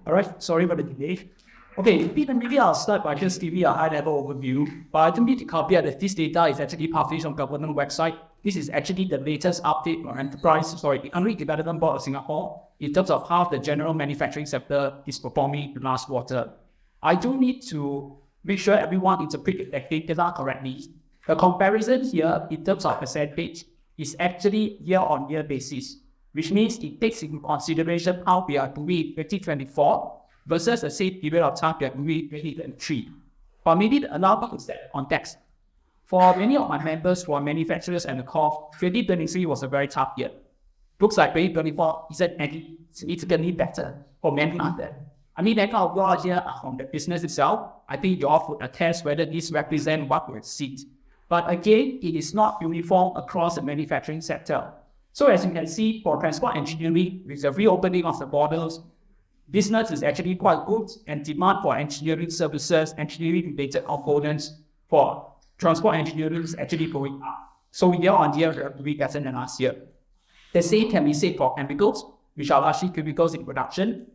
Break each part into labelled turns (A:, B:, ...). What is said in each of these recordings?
A: All right, sorry for the delay. Okay, maybe I'll start by just giving you a high-level overview, but I don't need to caveat that this data is actually published on government website. This is actually the latest update on the Economic Development Board of Singapore in terms of how the general manufacturing sector is performing in last quarter. I do need to make sure everyone interprets the data correctly. The comparison here in terms of percentage is actually year-on-year basis, which means it takes into consideration how we are doing in 2024 versus the same period of time we are doing in 2023. But maybe allow me to set context. For many of my members who are manufacturers and the core, 2023 was a very tough year. Looks like 2024 isn't any significantly better for many others. I mean, that kind of raw here from the business itself, I think you all would attest whether this represents what we've seen. But again, it is not uniform across the manufacturing sector. So as you can see, for transport engineering, with the reopening of the borders, business is actually quite good, and demand for engineering services, engineering-related components for transport engineering is actually going up. So year-on-year, we are doing better than last year. The same can be said for chemicals, which are largely chemicals in production,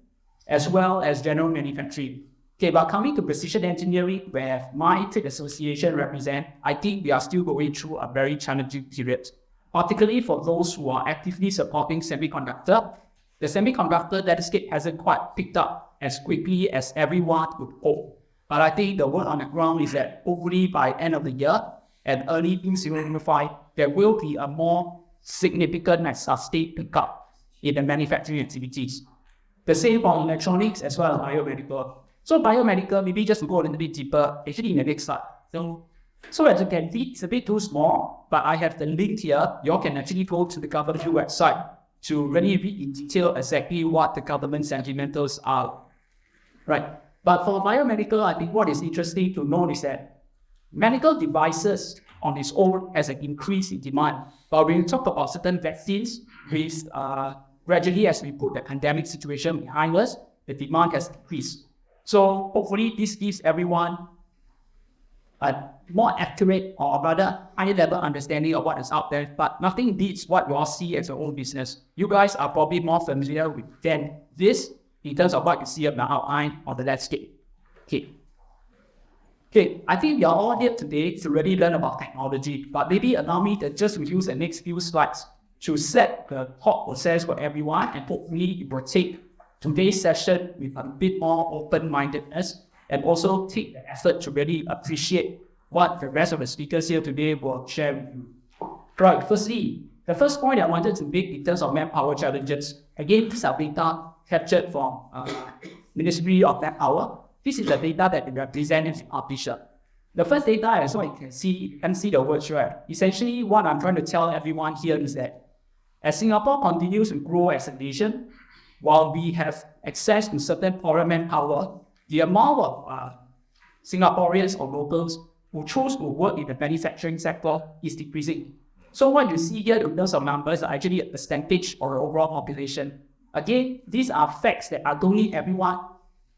A: as well as general manufacturing. Okay, but coming to precision engineering, where my trade association represents, I think we are still going through a very challenging period, particularly for those who are actively supporting semiconductor. The semiconductor landscape hasn't quite picked up as quickly as everyone would hope. But I think the word on the ground is that hopefully by end of the year and early 2025, there will be a more significant and sustained pickup in the manufacturing activities. The same for electronics as well as biomedical. So biomedical, maybe just to go a little bit deeper, actually in the next slide. So as you can see, it's a bit too small, but I have the link here. You all can actually go to the government website to really read in detail exactly what the government sentimentals are. Right. But for biomedical, I think what is interesting to note is that medical devices on its own has an increase in demand. But when we talk about certain vaccines, with gradually as we put the pandemic situation behind us, the demand has decreased. So hopefully this gives everyone a more accurate or rather high level understanding of what is out there, but nothing beats what you all see as your own business. You guys are probably more familiar with than this in terms of what you see on the outline or the landscape. Okay, I think we are all here today to really learn about technology, but maybe allow me to just use the next few slides to set the thought process for everyone, and hopefully it will take today's session with a bit more open-mindedness and also take the effort to really appreciate what the rest of the speakers here today will share with you. Right, firstly, the first point I wanted to make in terms of manpower challenges, again, these are data captured from Ministry of Manpower. This is the data that we represent in publisher. The first data, as well, you can see the words right. Essentially, what I'm trying to tell everyone here is that as Singapore continues to grow as a nation, while we have access to certain foreign manpower, the amount of Singaporeans or locals who choose to work in the manufacturing sector is decreasing. So what you see here in terms of numbers are actually a percentage of the overall population. Again, these are facts that are only everyone.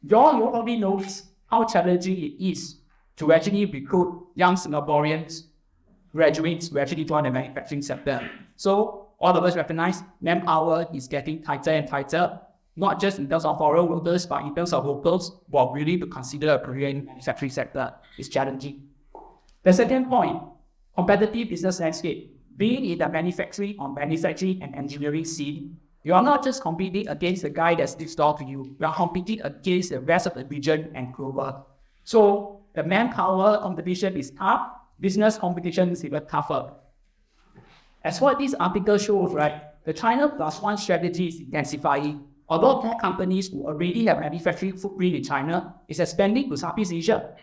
A: You all probably know how challenging it is to actually recruit young Singaporeans, graduates who actually join the manufacturing sector. So all of us recognize manpower is getting tighter and tighter, not just in terms of foreign workers, but in terms of locals who are willing to consider a career in the manufacturing sector is challenging. The second point, competitive business landscape. Being in the manufacturing and engineering scene, you are not just competing against the guy that's next door to you. You are competing against the rest of the region and global. So the manpower competition is tough. Business competition is even tougher. As what this article shows, right, the China Plus One strategy is intensifying. Although more companies who already have manufacturing footprint in China is expanding to Southeast Asia,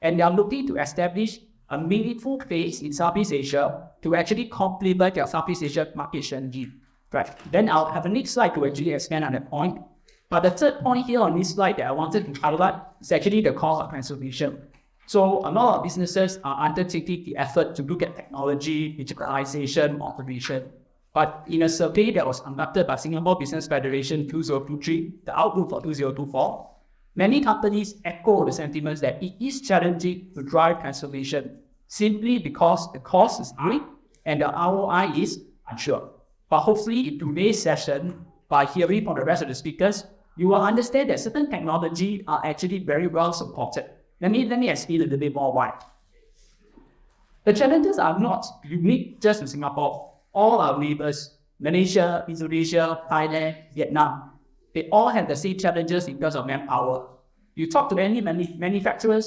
A: and they are looking to establish a meaningful base in Southeast Asia to actually complement their Southeast Asia market strategy. Right. Then I'll have a next slide to actually expand on that point. But the third point here on this slide that I wanted to highlight is actually the cost of transformation. So a lot of businesses are undertaking the effort to look at technology, digitalization, automation. But in a survey that was conducted by Singapore Business Federation 2023, the outlook for 2024, many companies echo the sentiments that it is challenging to drive transformation simply because the cost is high and the ROI is unsure. But hopefully in today's session, by hearing from the rest of the speakers, you will understand that certain technology are actually very well supported. Let me explain a little bit more why. The challenges are not unique just to Singapore. All our neighbors, Malaysia, Indonesia, Thailand, Vietnam, they all have the same challenges in terms of manpower. You talk to any manufacturing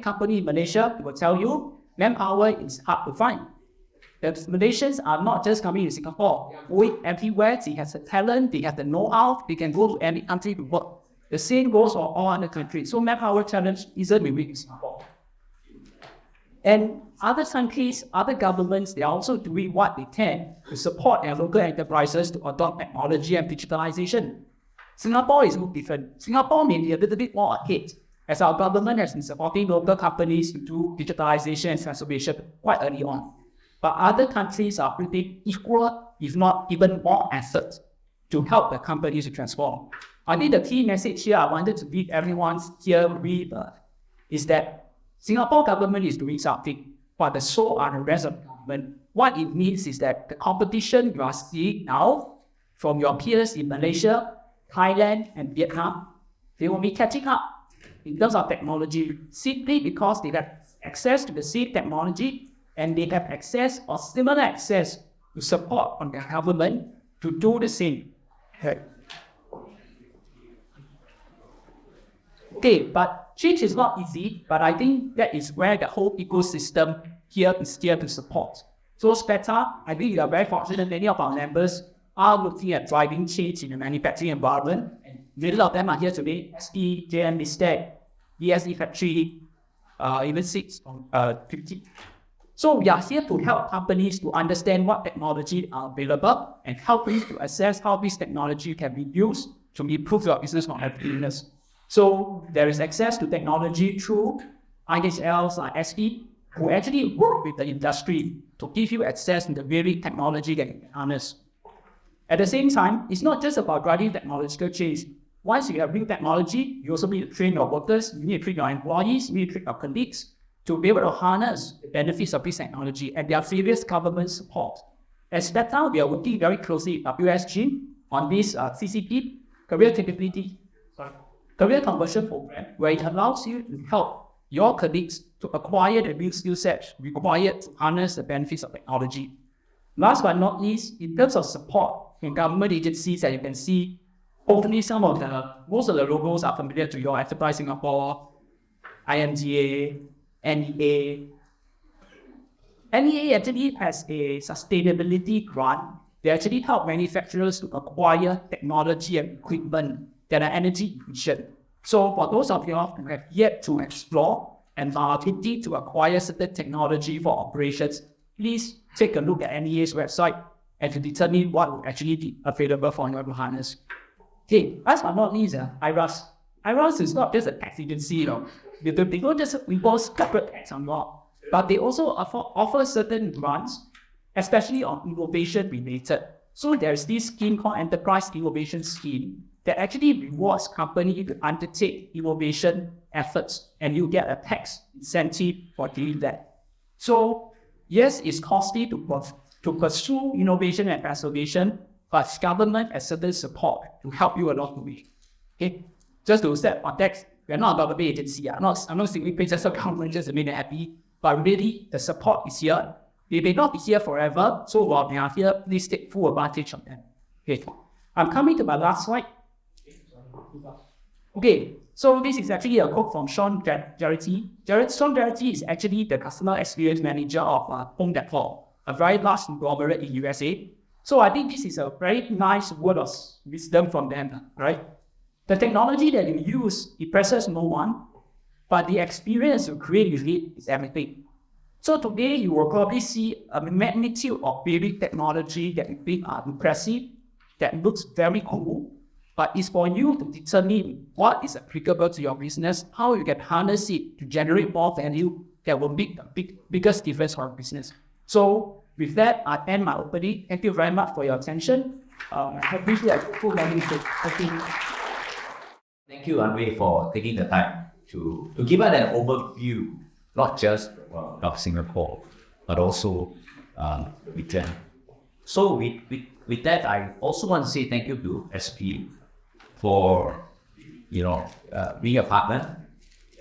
A: company in Malaysia, they will tell you manpower is hard to find. The Malaysians are not just coming to Singapore. Going everywhere, they have the talent, they have the know-how, they can go to any country to work. The same goes for all other countries. So manpower challenge isn't unique in Singapore. And other countries, other governments, they are also doing what they can to support their local enterprises to adopt technology and digitalization. Singapore is no different. Singapore may be a little bit more ahead, as our government has been supporting local companies to do digitalization and transformation quite early on. But other countries are putting equal, if not even more effort to help the companies to transform. I think the key message here I wanted to leave everyone here with is that Singapore government is doing something, but so are the rest of the government. What it means is that the competition you are seeing now from your peers in Malaysia, Thailand, and Vietnam, they will be catching up in terms of technology simply because they have access to the same technology and they have access or similar access to support from their government to do the same. Okay, but change is not easy, but I think that is where the whole ecosystem here is here to support. So SPETA, I think we are very fortunate many of our members are looking at driving change in the manufacturing environment. And many of them are here today, SE, JM Listec, BSE Factory, even 50. So we are here to help companies to understand what technology are available and help them to assess how this technology can be used to improve your business competitiveness. So there is access to technology through IHLs like SE, who actually work with the industry to give you access to the very technology that you can harness. At the same time, it's not just about driving technological change. Once you have new technology, you also need to train your workers, you need to train your employees, you need to train your colleagues to be able to harness the benefits of this technology, and there are various government support. As that now, we are working very closely with WSG on this CCP, Career Conversion Program, where it allows you to help your colleagues to acquire the new skill sets required to harness the benefits of technology. Last but not least, in terms of support from government agencies that you can see, hopefully most of the logos are familiar to your Enterprise Singapore, IMGA, NEA. NEA actually has a sustainability grant. They actually help manufacturers to acquire technology and equipment that are energy efficient. So for those of you who have yet to explore and are looking to acquire certain technology for operations, please take a look at NEA's website and to determine what will actually be available for you to harness. Okay, last but not least, IRAS. IRAS is not just a tax agency, They don't just impose corporate tax on law, but they also offer certain grants, especially on innovation related. So there's this scheme called Enterprise Innovation Scheme that actually rewards companies to undertake innovation efforts, and you get a tax incentive for doing that. So yes, it's costly to pursue innovation and transformation, but government has certain support to help you along the way. Okay, just to set context, we're not a government agency. I'm not simply paying just a government just to make them happy, but really the support is here. They may not be here forever, so while they are here, please take full advantage of them. Okay, I'm coming to my last slide. Okay, so this is actually a quote from Sean Garrity. Sean Garrity is actually the customer experience manager of Home Depot, a very large conglomerate in USA. So I think this is a very nice word of wisdom from them, right? The technology that you use impresses no one, but the experience you create with it is everything. So today you will probably see a magnitude of building technology that you think are impressive, that looks very cool, but it's for you to determine what is applicable to your business, how you can harness it to generate more value that will make the biggest difference for your business. So with that, I end my opening. Thank you very much for your attention. I appreciate a full learning.
B: Thank you, Andre, for taking the time to give us an overview, not just of Singapore, but also return. So with that, I also want to say thank you to SP for being a partner,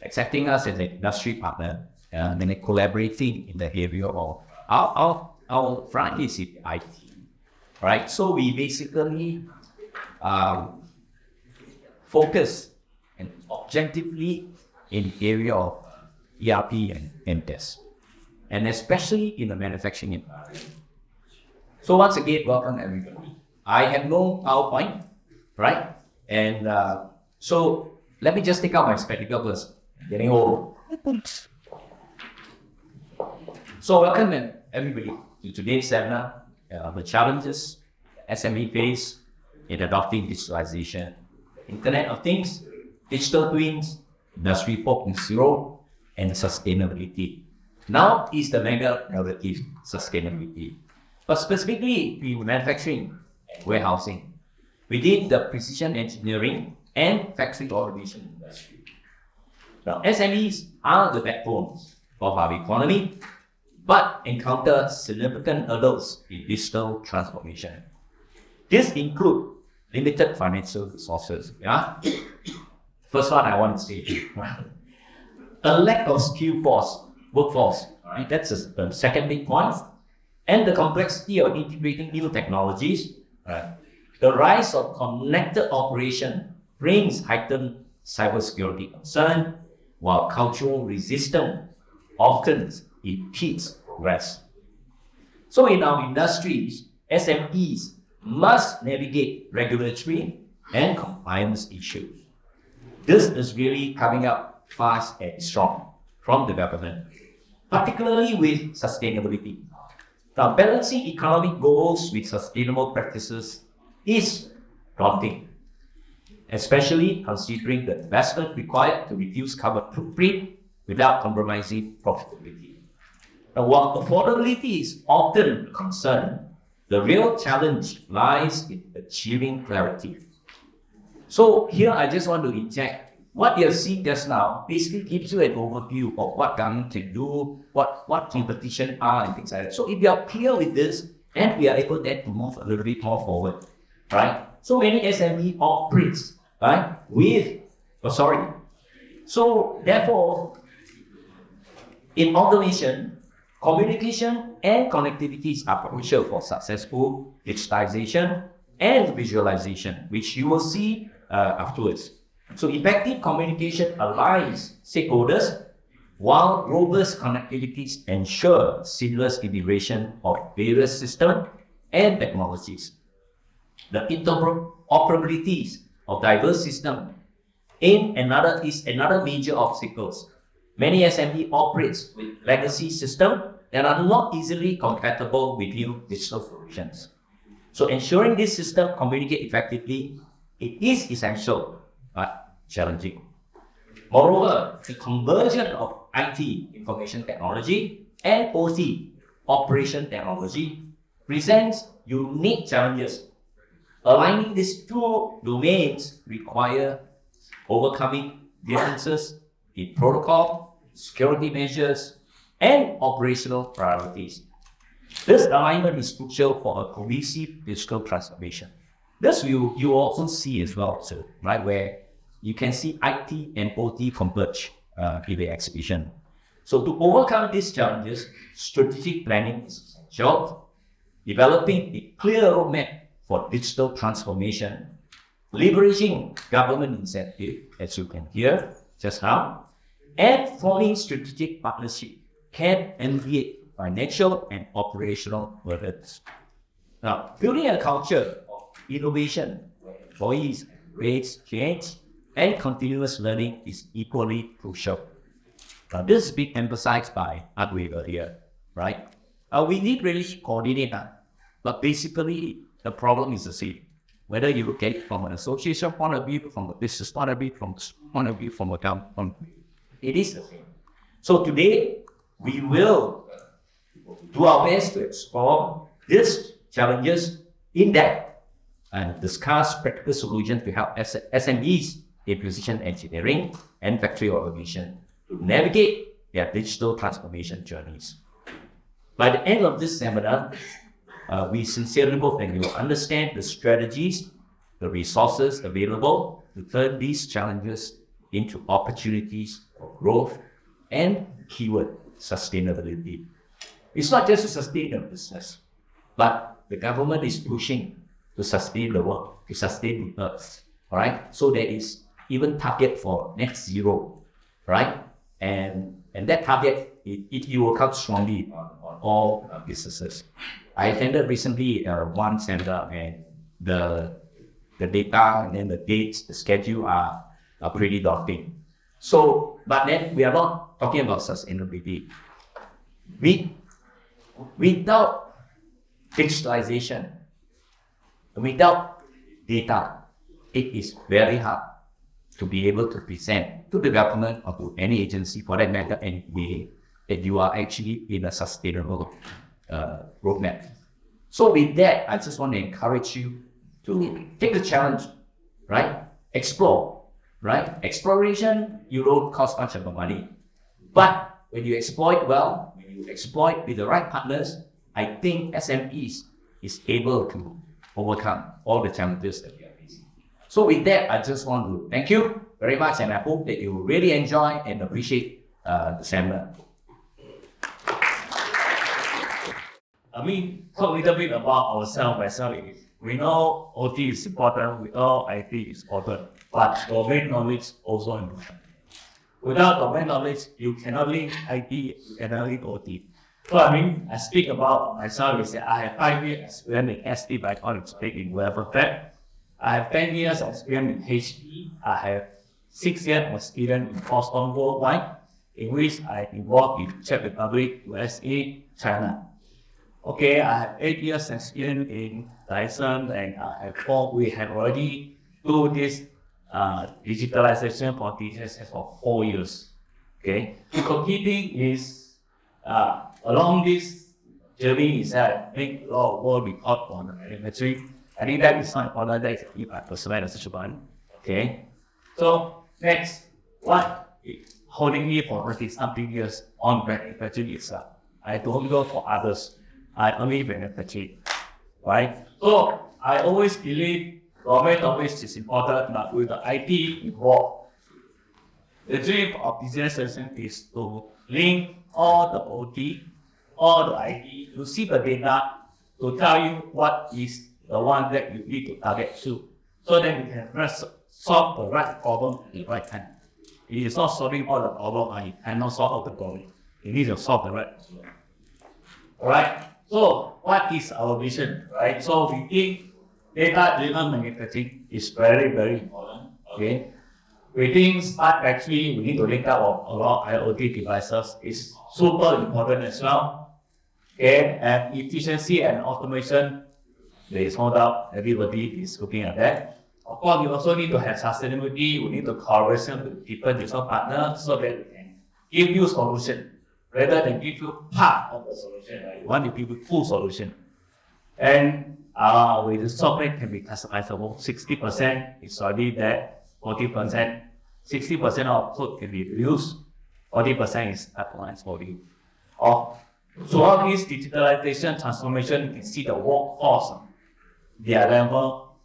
B: accepting us as an industry partner, and then collaborating in the area of our front is in IT, right? So we basically focus and objectively in the area of ERP and test, and especially in the manufacturing environment. So once again, welcome everybody. I have no PowerPoint, right? And so let me just take out my spectacle first. Getting old. So welcome everybody to today's seminar, the challenges SME face in adopting digitalization, Internet of Things, digital twins, Industry 4.0, and sustainability. Now is the mega relative sustainability, but specifically in manufacturing and warehousing, within the precision engineering and factory automation industry. Now, SMEs are the backbone of our economy, but encounter significant hurdles in digital transformation. This includes limited financial resources. First one I want to say, a lack of skilled workforce. Right? That's the second big point. And the complexity of integrating new technologies. Right? The rise of connected operation brings heightened cybersecurity concern, while cultural resistance often impedes progress. So in our industries, SMEs must navigate regulatory and compliance issues. This is really coming up fast and strong from the government, particularly with sustainability. Now, balancing economic goals with sustainable practices is daunting, especially considering the investment required to reduce carbon footprint without compromising profitability. Now, while affordability is often a concern, the real challenge lies in achieving clarity. So here I just want to inject what you have seen just now basically gives you an overview of what government can do, what competition are and things like that. So if you are clear with this, and we are able then to move a little bit more forward, right? So many SME operates, right? So therefore, in automation, communication and connectivities are crucial for successful digitization and visualization, which you will see afterwards. So effective communication aligns stakeholders, while robust connectivities ensure seamless integration of various systems and technologies. The interoperabilities of diverse systems is another major obstacle. Many SME operates with legacy systems that are not easily compatible with new digital solutions. So ensuring this system communicate effectively, it is essential but challenging. Moreover, the conversion of IT, information technology, and OT, operation technology, presents unique challenges. Aligning these two domains require overcoming differences in protocol, security measures, and operational priorities. This alignment is crucial for a cohesive digital transformation. This you also see as well, so, right, where you can see IT and OT converge in the exhibition. So to overcome these challenges, strategic planning is essential. Developing a clear roadmap for digital transformation, leveraging government incentive, as you can hear just now, and forming strategic partnership can alleviate financial and operational burdens. Now, building a culture of innovation, employees embrace change, and continuous learning is equally crucial. Now, this is being emphasized by Adway earlier, right? We need really coordinate, but basically the problem is the same. Whether you look at it from an association point of view, from a business point of view, from a point of view, from a government point of view, it is the same. So today, we will do our best to explore these challenges in depth and discuss practical solutions to help SMEs in precision engineering and factory automation to navigate their digital transformation journeys. By the end of this seminar, we sincerely hope that you will understand the strategies the resources available to turn these challenges into opportunities for growth and keyword sustainability. It's not just to sustain the business, but the government is pushing to sustain the world, to sustain the earth, all right? So there is even target for net zero, right? And that target, it will come strongly on all businesses. I attended recently one seminar, and the data and then the dates, the schedule are pretty daunting. So, but then we are not talking about sustainability. Without digitalization, without data, it is very hard to be able to present to the government or to any agency for that matter anyway that you are actually in a sustainable roadmap. So with that, I just want to encourage you to take the challenge, right? Explore, right? Exploration, you don't cost much of money. But when you exploit well, when you exploit with the right partners, I think SMEs is able to overcome all the challenges that we are facing. So with that, I just want to thank you very much, and I hope that you really enjoy and appreciate the seminar.
C: Talk a little bit about ourselves. Myself is, we know OT is important, we know IT is important, but domain knowledge also important. Without domain knowledge, you cannot link IT, you cannot link OT. So I speak about myself is that I have 5 years experience in SD by college in web tech. I have 10 years experience in HP. I have 6 years experience in Boston worldwide, in which I involved in Czech Republic, USA, China. Okay, I have 8 years experience in Dyson, and we have already do this digitalization for DSS for 4 years. Okay, competing is along this journey is that make a lot of world record on the manufacturing. I think that is not important. That is if I persuade as such one. Okay, so next, what is holding me for 30-something years on manufacturing is I don't go for others. I only manufacture, right? So I always believe domain knowledge is important, but with the IT involved, the dream of digitalization is to link all the OT, all the IT, to see the data, to tell you what is the one that you need to target to, so that you can solve the right problem at the right time. It is not solving all the problem, and you cannot solve all the problem. You need to solve the right problem. Alright, so what is our vision, right? So we think data-driven manufacturing is very, very important, okay? We think smart factory, we need to link up a lot of IoT devices, is super important as well, okay? And efficiency and automation, there is no doubt everybody is looking at that. Of course, you also need to have sustainability, we need to collaboration with different partners so that we can give you solution, rather than give you part of the solution, right? You want to give you full solution. And with the software can be customizable. 60% is already there, 40%, 60% of code can be reused, 40% is customized for you. So all this digitalization transformation, you can see the workforce, their level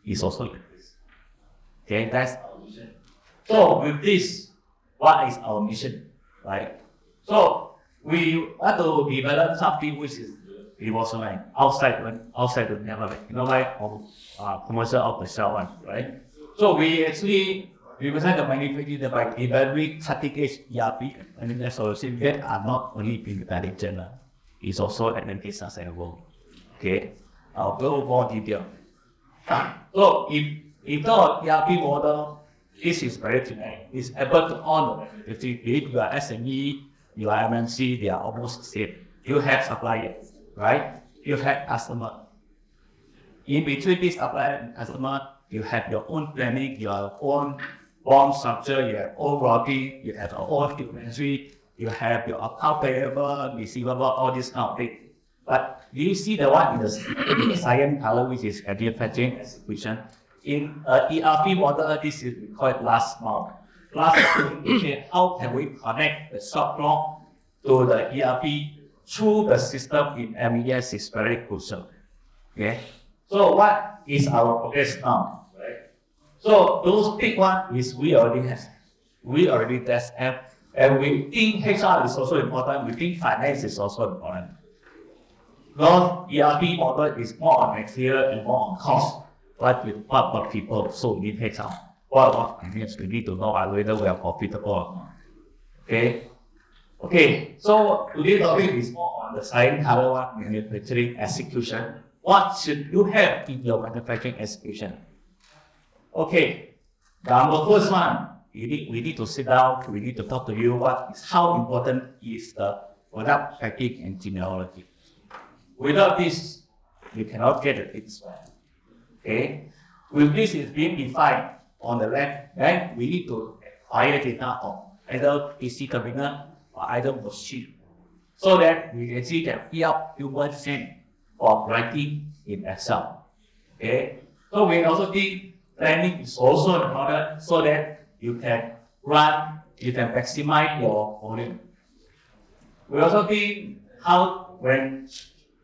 C: is also increased. Okay, that's our mission. So with this, what is our mission, right? So we want to develop something which is like outside the network, like commercial off the shelf one, right? So we actually represent the manufacturer by developing cutting-edge ERP and solutions that are not only being intelligent, it's also analytically sustainable. Okay, I'll go more detail. So if the ERP model, this is very generic. It's able to all the manufacturing. If you are SME, you are MNC, they are almost the same. You have suppliers, right? You have customer. In between this supplier and customer, you have your own planning, your own bond structure, you have own routing, you have your own inventory, you have your account payable, receivable, all this kind of thing. But do you see the one in the cyan color, which is manufacturing execution? In ERP model, this is called last mile. Last mile, how can we connect the shop floor to the ERP through the system in MES is very crucial. Okay. So what is our progress now? So those big one is we already test and we think HR is also important, we think finance is also important. Because ERP model is more on material and more on cost, but with what people, so we need HR. What finance we need to know whether we are profitable or not. Okay, so today's topic is more on the science color one, manufacturing execution. What should you have in your manufacturing execution? Okay, number first one, we need to sit down, we need to talk to you how important is the product packing and genealogy. Without this, you cannot get the things right. Okay, with this is being defined on the left, then we need to acquire data on either PC terminal or either machine, so that we can see that we have human hand of writing in Excel. Okay, so we also think planning is also important so that you can maximize your volume. We also think when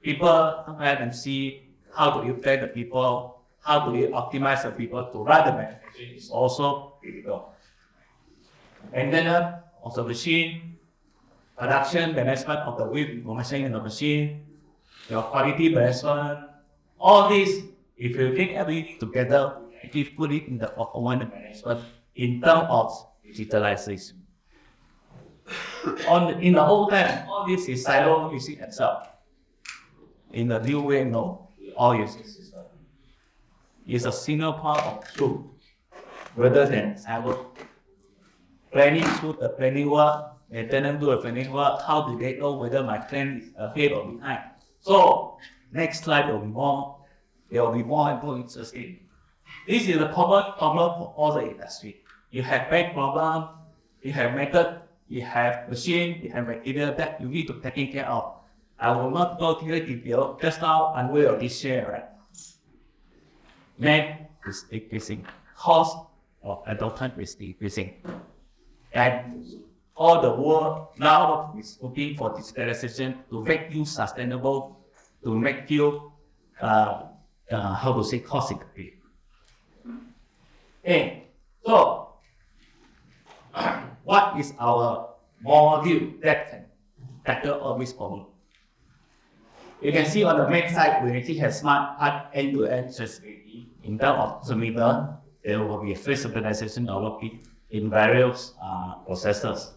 C: people come ahead and see how do you plan the people, how do you optimize the people to run the manufacturing is also critical. And then of the machine, production, management of the weight information in the machine, your quality management, all this, if you take everything together, you put it in the one management in terms of digitalization. In the old time, all this is silo using Excel. In the new way, no, all using system. It's a single part of truth, rather than silo. Planning through the planning work, maintenance do the planning work. How do they know whether my plan is ahead or behind? So next slide will be more interesting. This is a common problem for all the industry. You have bank problem, you have method, you have machine, you have material that you need to take care of. I will not go to the detail. Just now, I'm aware of this share, right? Man is increasing, cost of adoption is decreasing. And all the world now is looking for digitalization to make you sustainable, to make you, cost effective. Okay, so what is our module that can tackle all this problem? You can see on the main side, we actually have smart part end-to-end traceability. In terms of seminar, there will be a phase synchronization developed in various processors.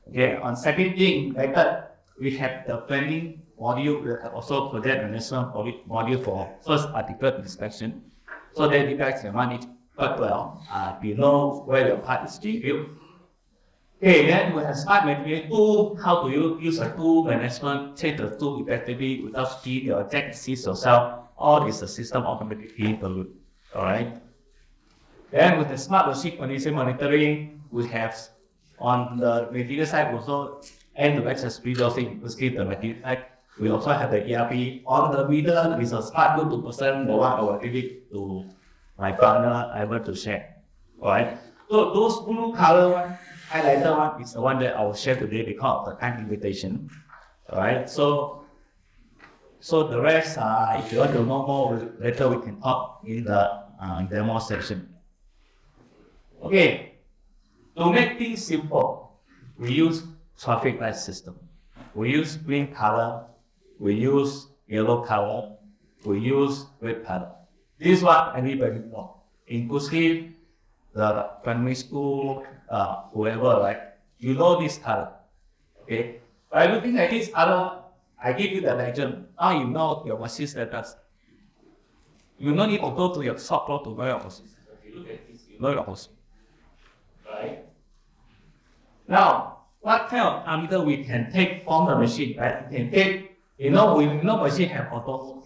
C: Okay, on second thing, method, we have the planning module, we have also project management module for first article inspection. So that you guys can manage quite well. You know where your part is being built. Okay, then we have smart management tool. How do you use a tool management, take the tool effectively without speed your attack sees yourself? All is a system automatically built. Alright. Then with the smart machine condition monitoring, we have on the material side also end-to-end accessibility to skip the material side. We also have the ERP. On the middle is a smart go to person, the one I will give it to my partner able to share. Alright. So those blue color one, highlighter one is the one that I will share today because of the time limitation. Alright. So the rest, if you want to know more, later we can talk in the demo section. Okay, to make things simple, we use traffic light system. We use green color, we use yellow color, we use red color. This is what everybody knows, inclusive the primary school, whoever, right? You know this color. Okay, by looking at this color, I give you the legend. Now you know your machine status. You don't need to go to your shop floor to know your machine status. You look at this, you know your machine. Right? Now, what kind of parameter we can take from the machine, right? We can take, we know machine have auto,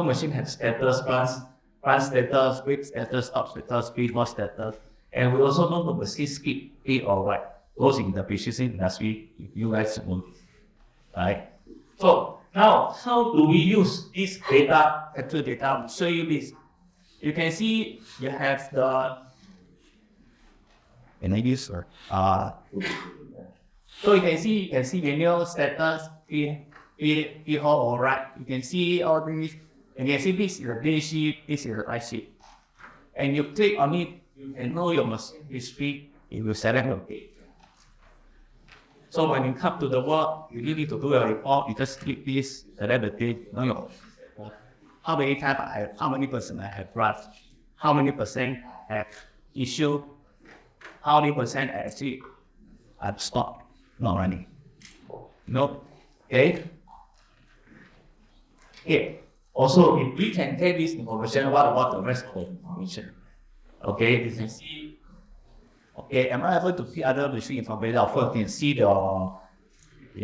C: machine have status, run status, quick status, stop status, speed loss status, and we also know the machine skip A or right. Those in the precision industry, you guys know this, right? So now, how do we use this data, actual data? I'll show you this. You can see you have the so you can see manual status, all right. You can see all these, and you can see this is the day sheet, this is the right sheet. and you click on it, you can know your machine history, it will select your date. So when you come to the work, you need to do a report, you just click this, select the date, know your how many times I have, how many percent I have draft, how many percent I have issue, how many percent I actually I've stopped, not running. No. Okay. Okay. Also, if we can take this information, what about the rest of the information? Okay, you can see. Okay, am I able to see other machine information? Of course, you can see your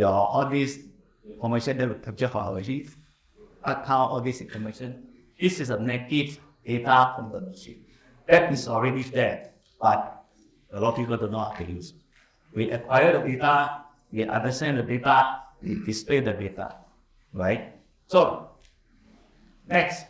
C: all this information that we capture for our machine. Account all this information. This is a native data from the machine. That is already there, but a lot of people don't know how to use it. We acquire the data, we understand the data, we display the data, right? So, next,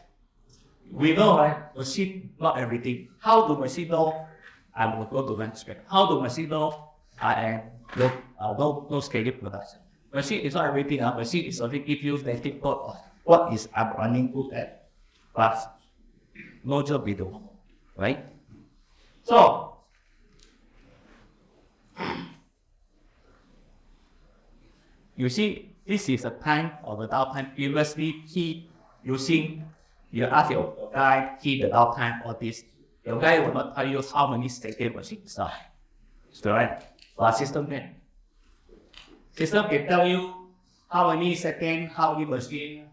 C: we know, right, machine, not everything. How do machine know I will go to manuscript? How do machine know I am no scheduled production? Machine is not everything. Machine is only give you native code of what is I'm running good at, but no job we do, right? So, you see, this is a time of the downtime. Previously, you ask your guy, the downtime or this. Your guy will not tell you how many seconds machines are. Right? But system can. System can tell you how many seconds, how many machines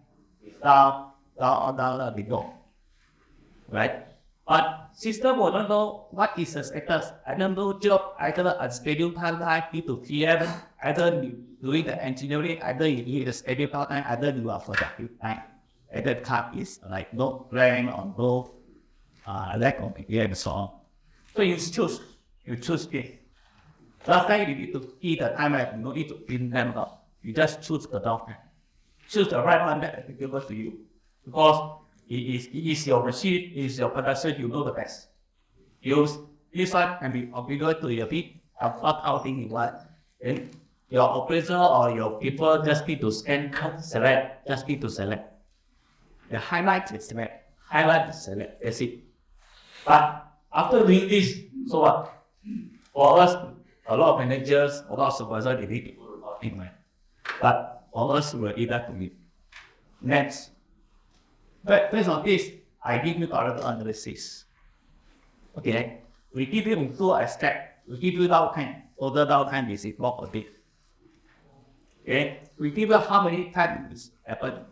C: is down, below. Right? But system will not know what is the status. I don't know job, either unscheduled time due to PM, either doing the engineering, either you need a scheduled time, either you are productive time. Either time is like no rank or no lack of and so on. So you choose it. Last time you need to key the time, you don't need to pin them up. You just choose the downtime. Choose the right one that is applicable to you. Because it is your machine, it is your production, you know the best. Use this one can be configured to your peak and plot out things you want. Then your operator or your people just need to scan, select, just need to select. The highlight is select, highlight is select, that's it. But after doing this, so what? For us, a lot of managers, a lot of supervisors, they need to do reporting, right? But for us, we'll leave that to me. Next. But based on this, I give you parameter analysis. Okay, we give you in two aspects. We give you downtime. Total downtime is equal a bit. Okay, we give you how many times it happened.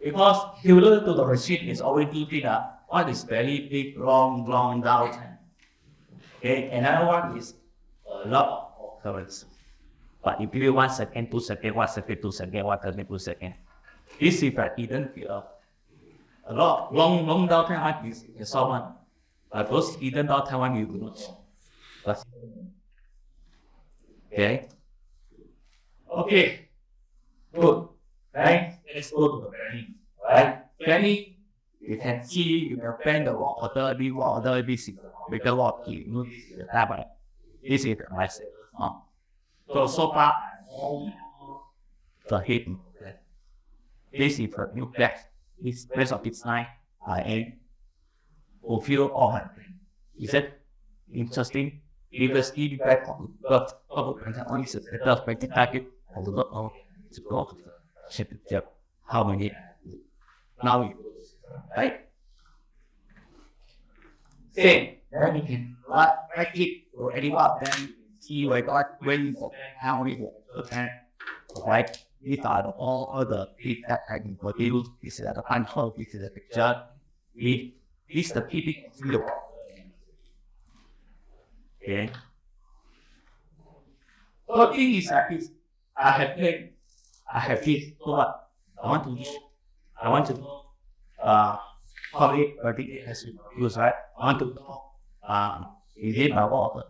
C: Because similar to the machine is already given one is very big, long downtime. Okay, another one is a lot of occurrence. But if you 1 second, 2 seconds, 1 second, 2 seconds, 1 second, 2 seconds, this effect hidden here. A lot long downtime is solve one. But those hidden downtime one you do not. Okay. Okay. Good. Right? Let's go to the planning. Right? Planning, you can see, you can plan the work order, this is because what you know this is the tablet. This is my set. So far, the hidden. This is the new flex. This rest of its time, I am fulfill all my plan. Is that interesting? Previously, back on the only the expected target of the lot to go to how many now you right? Same. Then you can write it or anyone then see where when how many right? These are all other feedback I can produce. This is the control, this is the picture. This is the PPT field. Okay. So this is like this. I have this. So what? I want to know public verdict has been used, right? I want to know is it my work?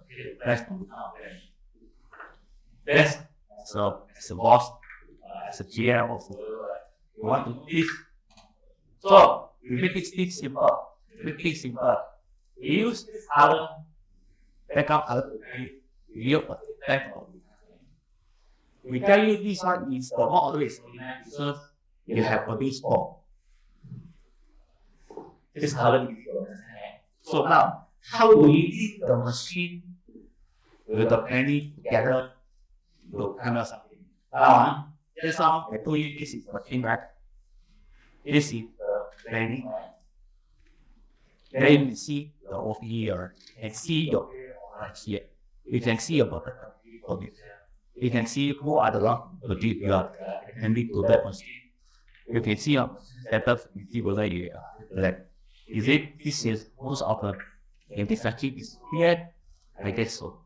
C: So as a boss, as a GM also, you want to do this. So we make it simple. We use this other backup we use backup. We tell you this one is the more always because you have produced all. This is how you understand. So now, how do we link the machine with the penny together to kind of something? Now, this how I told you this is machine, right? This is the penny. Then you see the OP here and see your here. You can see your button. You can see who are the long to do your handy to that machine. You can see your setup, you see whether you like is it this is most often if this machine is here, I guess so.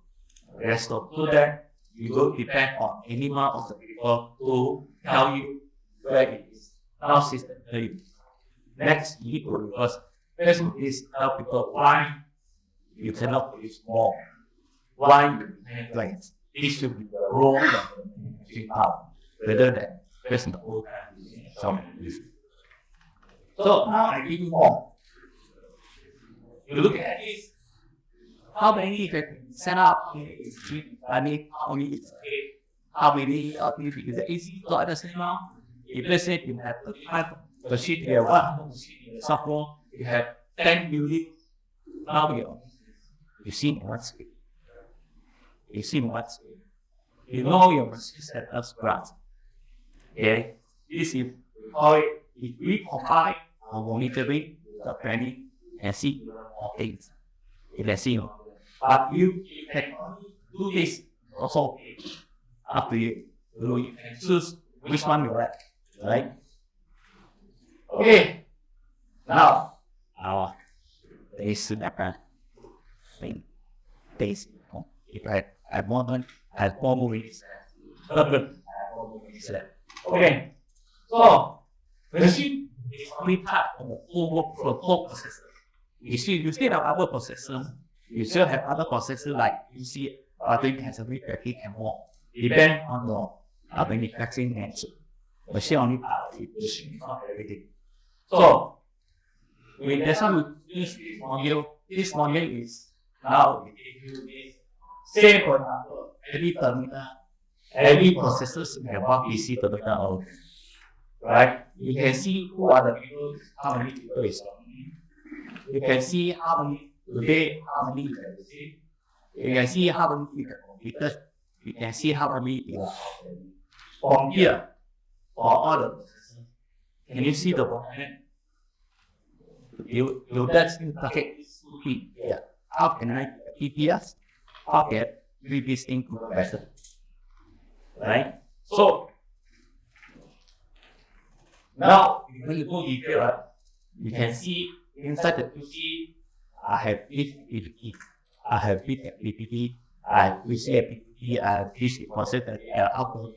C: Rest of so that you will depend on any one of the people to tell you where it is. Now system tell you. Next you need to reverse. First is tell people why you cannot produce more. Why you like this should be the role of the power rather than person the whole some so now I give you more. You look at this. How many you can set up? I mean, how many? How many of you is it easy to understand now? If let's say you have 35 machine here, one software, you have 10 million. Now you see what speed. You see what speed. You know your machine setup right. Okay, this is how if we combine our monitoring the planning and see more things. You can see, but you can only do this also after you can choose which one you like, right? Okay, now our base map thing, base. If I have more than I have more movies, okay. So machine is only part of the whole processor. You still have other processor. You still have other processor like you see other has a bit package and more. Depend on the manufacturing nature. Machine only part of it. Machine is not everything. So with that's why we use this module. This module is now if you say for example every terminal, every processor should have one PC terminal. Right? You can see who are the people, how many people is talking. You can see how many today, how many you can see. You can see how many you can computers. You can see how many you are from here for all the processors. Can you see the bottleneck? You that's okay. Yeah. How can I EPS? How can we this into better? Right? So now, when you go deeper, right, you can see inside the PC, I have this PPT, I have this PPT, I have this PPT, I have this concept output.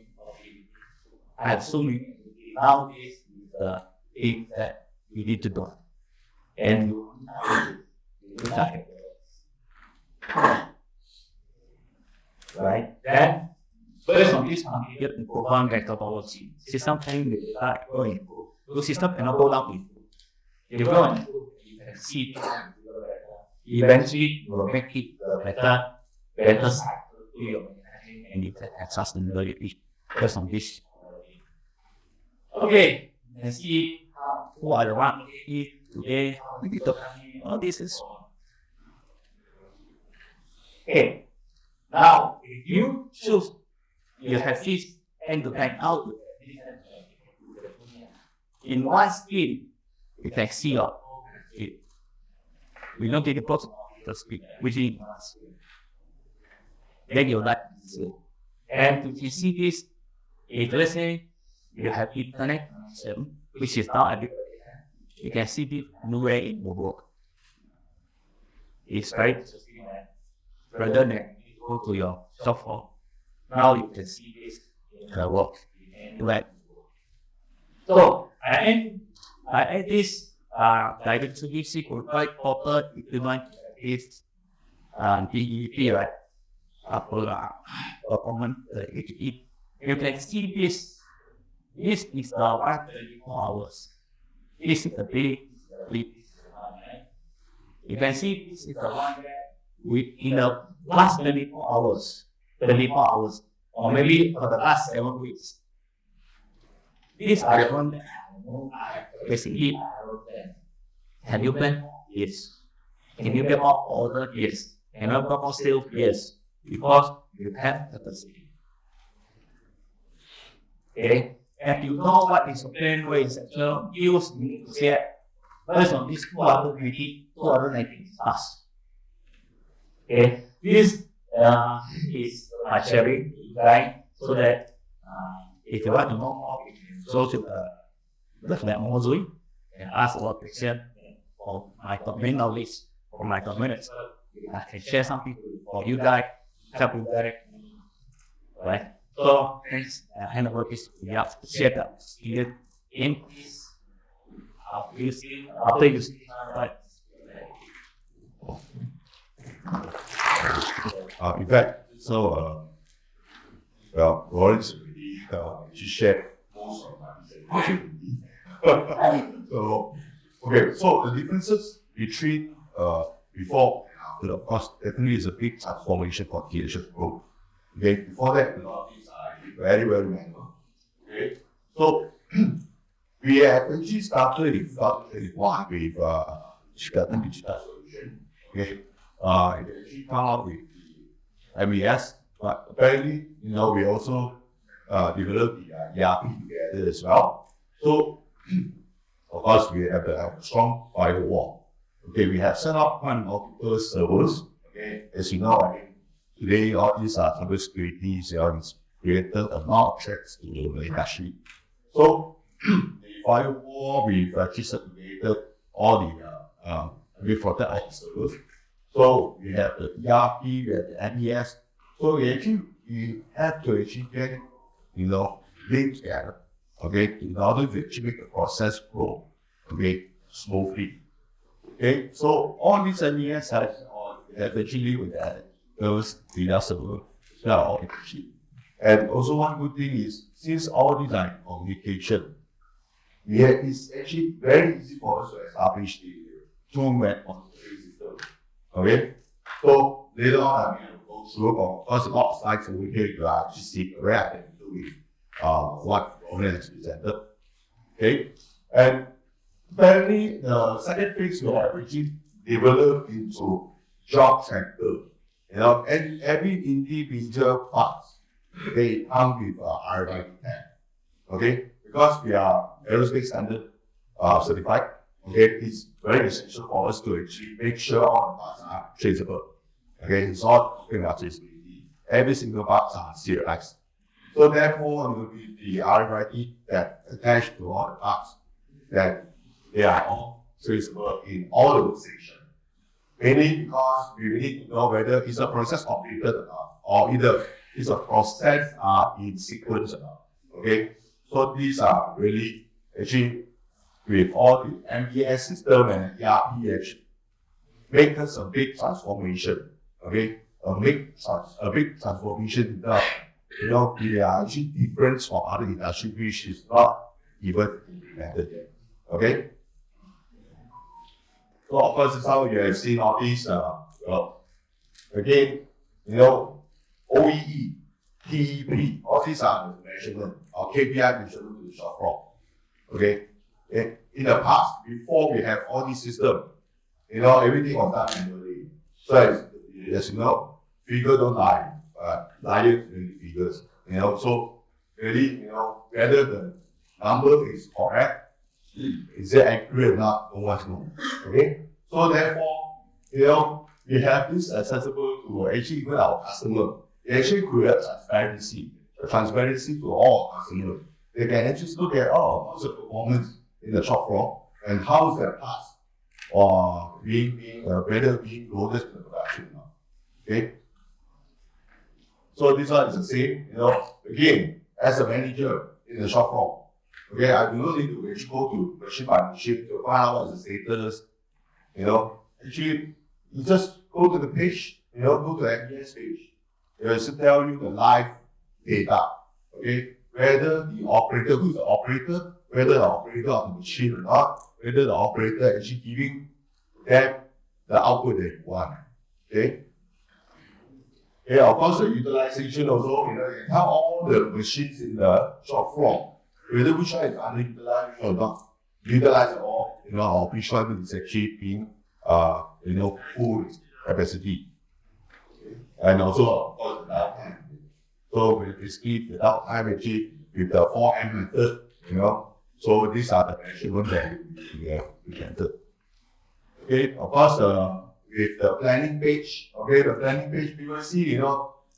C: I have so many. Now this is the thing that you need to do. And you right? Then based on this one, you can program methodology. System can be going. The system cannot go down. You go and you can see eventually you will make it better side to your manufacturing and you can have sustainability based on this. Okay, let's see who are the one today. Oh, this is okay. Now, if you choose, you have this end-to-end output. In one screen, you can see your screen. We don't get the box the screen within one screen. Then you like to and if you see this, if let's say you have internet connection, which is not everybody, you can see this new way it will work. It's very interesting rather than go to your software. Now you can see this work. Right. So I add this directory SQL quite proper implement this DEP, right? Performance you can see this. This is the 134 hours. This is the big sleep. You can see this is the one that we in the last 24 hours, or maybe for the last 7 weeks. These are the ones that basically have you been? Yes. Can you get more order? Yes. Can you get more sales? Yes. Because you have capacity. Okay? And you know what is the plan, where is actual use, you need to share. Based on these 220, 290 tasks. Okay? This is my sharing to you guys so that if you want to know more, so to left that module and ask what question for my domain knowledge, for my community. I can share something for you guys, help you guys. Right? So, thanks. Hand over this. We have to share that in this. After you see, right?
D: In fact, so well, Lawrence already she shared most of my presentation. So okay, so the differences between before and after, of course, definitely is a big transformation for leadership growth. Okay, before that, a lot of things are very, very manual. Okay, so we have actually started in 2021 with Chicago digital solution. Okay, it actually come out with the MES, but apparently, we also developed the ERP together as well. So, of course, we have a strong firewall. Okay, we have set up multiple servers. Okay, as you know, I mean, today all these are cybersecurity is created a lot of threats to the industry. So, the firewall, we've actually segregated all the we protect all the servers. So we have the ERP, we have the MES. So we have to actually get, linked together, okay, in order to actually make the process grow, okay, smoothly. Okay, so all these MES have actually with those data server, they are all actually. And also one good thing is, since all these are communication, it's actually very easy for us to establish the two-man monitoring system. Okay, so later on, I will go through, of course, a lot of slides over here, you are actually seeing where I can do with what Roland has presented. Okay, and apparently, the second phase will actually develop into job sector. And every individual parts, they come with RFID tag. Okay, because we are aerospace standard certified. Okay, it's very essential for us to actually make sure all the parts are traceable. Okay, it's all traceability. Every single parts are serialized. So therefore, it will be the RFID that attached to all the parts that they are all traceable in all the locations. Mainly because we need to know whether it's a process completed or not, or either it's a process in sequence or not. Okay, so these are really actually with all the MES system and ERP actually make us a big transformation. Okay, a big transformation. We are actually different from other industry which is not even implemented yet. Okay. So of course, this is how you have seen all these. Again, OEE, TEP, all these are the measurement or KPI measurement to the shop floor. Okay. In the past, before we have all these systems, everything was done manually. So as you know, figures don't lie, liars really figures. So really, whether the number is correct, is it accurate or not, no one knows. Okay? So therefore, we have this accessible to actually even our customer. It actually creates transparency to all customers. They can actually look at what's the performance in the shop floor and how is that parts or being loaded to the production. Okay? So this one is the same, again, as a manager in the shop floor. Okay, I do not need to actually go to machine by machine to find out what is the status. Actually, you just go to the page, go to the MES page. It will tell you the live data. Okay, whether the operator, who's the operator, whether the operator on the machine or not, whether the operator actually giving them the output they want. Okay. Yeah, of course, the utilization also, you can tell all the machines in the shop floor whether which one is underutilized or not utilized at all, or which one is actually being full capacity. And also, of course, the downtime. So basically, the downtime actually with the 4M method, so these are the measurements that we can do. Okay, of course, with the planning page, people see,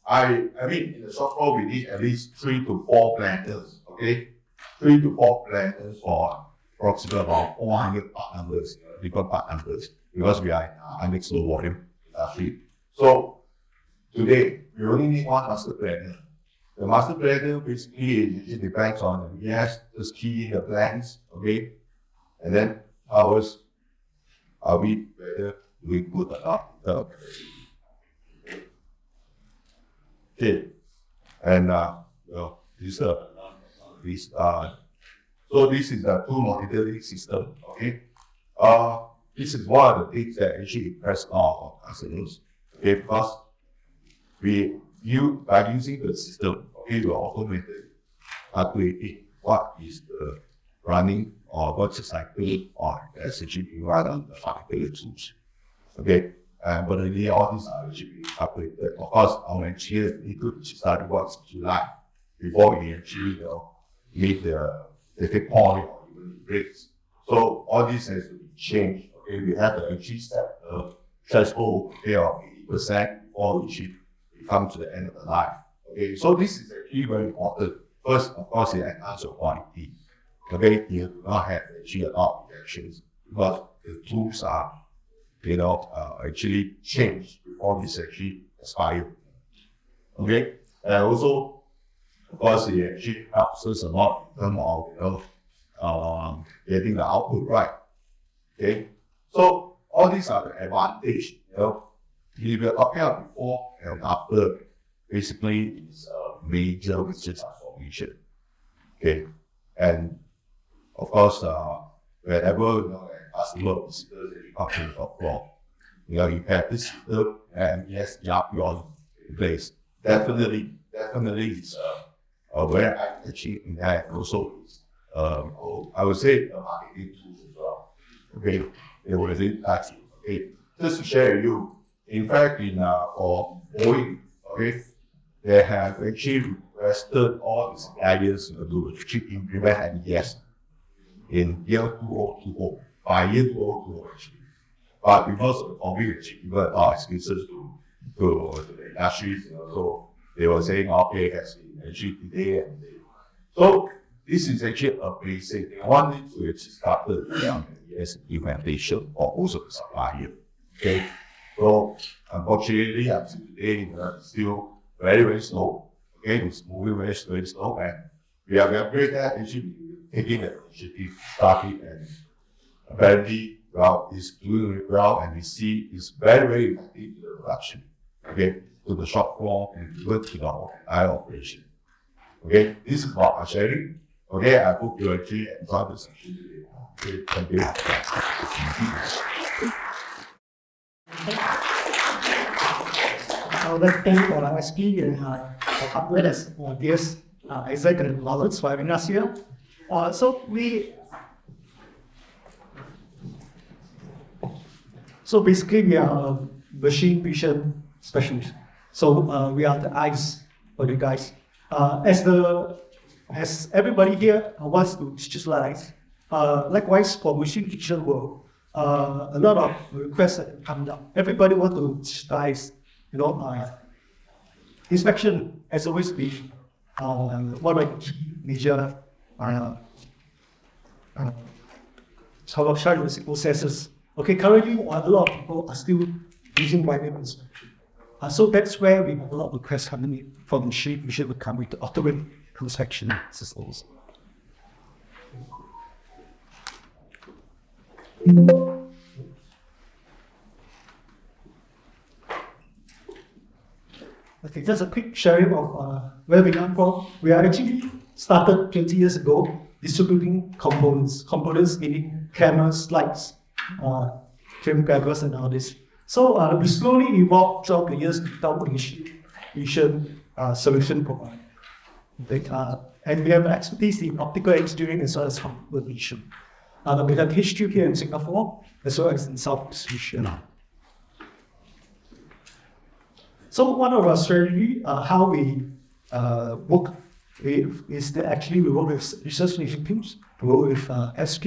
D: I mean, in the shop floor, we need at least 3 to 4 planners, okay? 3 to 4 planners for approximately about 400 part numbers, different part numbers, because we are in next low volume industry. So, today, we only need one master planner. The master planner basically it depends on, yes, just key in the plans, okay? And then ours, are we whether we put up the okay, and this so this is the tool monitoring system. Okay, this is one of the things that actually impress our customers. Okay, because by using the system, okay, we automated calculating what is the running or what's the cycle or essentially run on the factory tools. Okay, but really all these are actually calculated. Of course, our engineer need to start work in July before we actually meet the defect point or even the breaks. So all this has to be changed. Okay, we have to actually set the threshold of 80% before we come to the end of the line. Okay, so this is actually very important. First, of course, it enhances your quality. Okay, you do not have actually a lot of rejections because the tools are actually changed before this actually expire. Okay, and also, of course, it actually helps us a lot in terms of getting the output right. Okay, so all these are the advantage. If you're talking about before and after, basically it's a major business transformation. Okay, and of course, whenever a customer visitors that come to the shop floor, you have this system and yes, you're in place. Definitely, it's very active in that. Also, I would say marketing tools as well. Okay, it was impactful. Okay, just to share with you, in fact, for Boeing, okay, they have actually requested all these areas to implement MES in year 2020, by year 2020 actually. But because of the COVID, even our excuses to the industries, so they were saying, okay, it has been actually today and today. So this is actually a basic. They wanted to actually start the MES implementation for also the supplier. Okay, so unfortunately, up to today, it's still very, very slow. Okay, it's moving very, very slow, and we are great at actually taking the initiative, starting, and apparently, it's doing well, and we see it's very, very effective in the production. Okay, to the shop floor and even to our entire operation. Okay, this is what I'm sharing. Okay, I hope you actually enjoy the session today. Okay, thank you.
A: I would like to thank all our experience for hardware as this executive knowledge for having us here. So basically we are a machine vision specialist. So we are the eyes for you guys. As everybody here wants to digitalize, likewise for machine vision world, a lot of requests have come down. Everybody wants to digitalize. Inspection has always been one of the key major processes. Okay, currently a lot of people are still using manual inspection. So that's where we have a lot of requests coming in from machine vision would come with the automated inspection systems. Okay, just a quick sharing of where we come from. We are actually started 20 years ago distributing components. Components meaning cameras, lights, film cameras and all this. So we slowly evolved throughout the years to become a vision solution provider. And we have expertise in optical engineering as well as computer vision.
E: We have HQ here in Singapore, as well as in Southeast Asia. So one of our strategy, how we work is that actually we work with research institutes, we work with SK,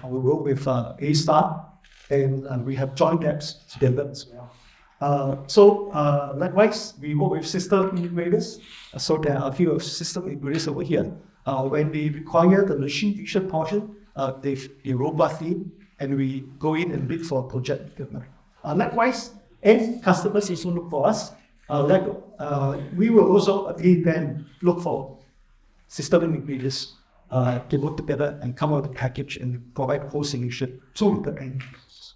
E: we work with A-Star, and we have joint labs together as well. Likewise, we work with system integrators. So there are a few system integrators over here. When they require the machine vision portion, they robust in, and we go in and bid for project development. Likewise, if customers also look for us, we will also again then look for system integrators to work together and come up with a package and provide whole solution to the end users.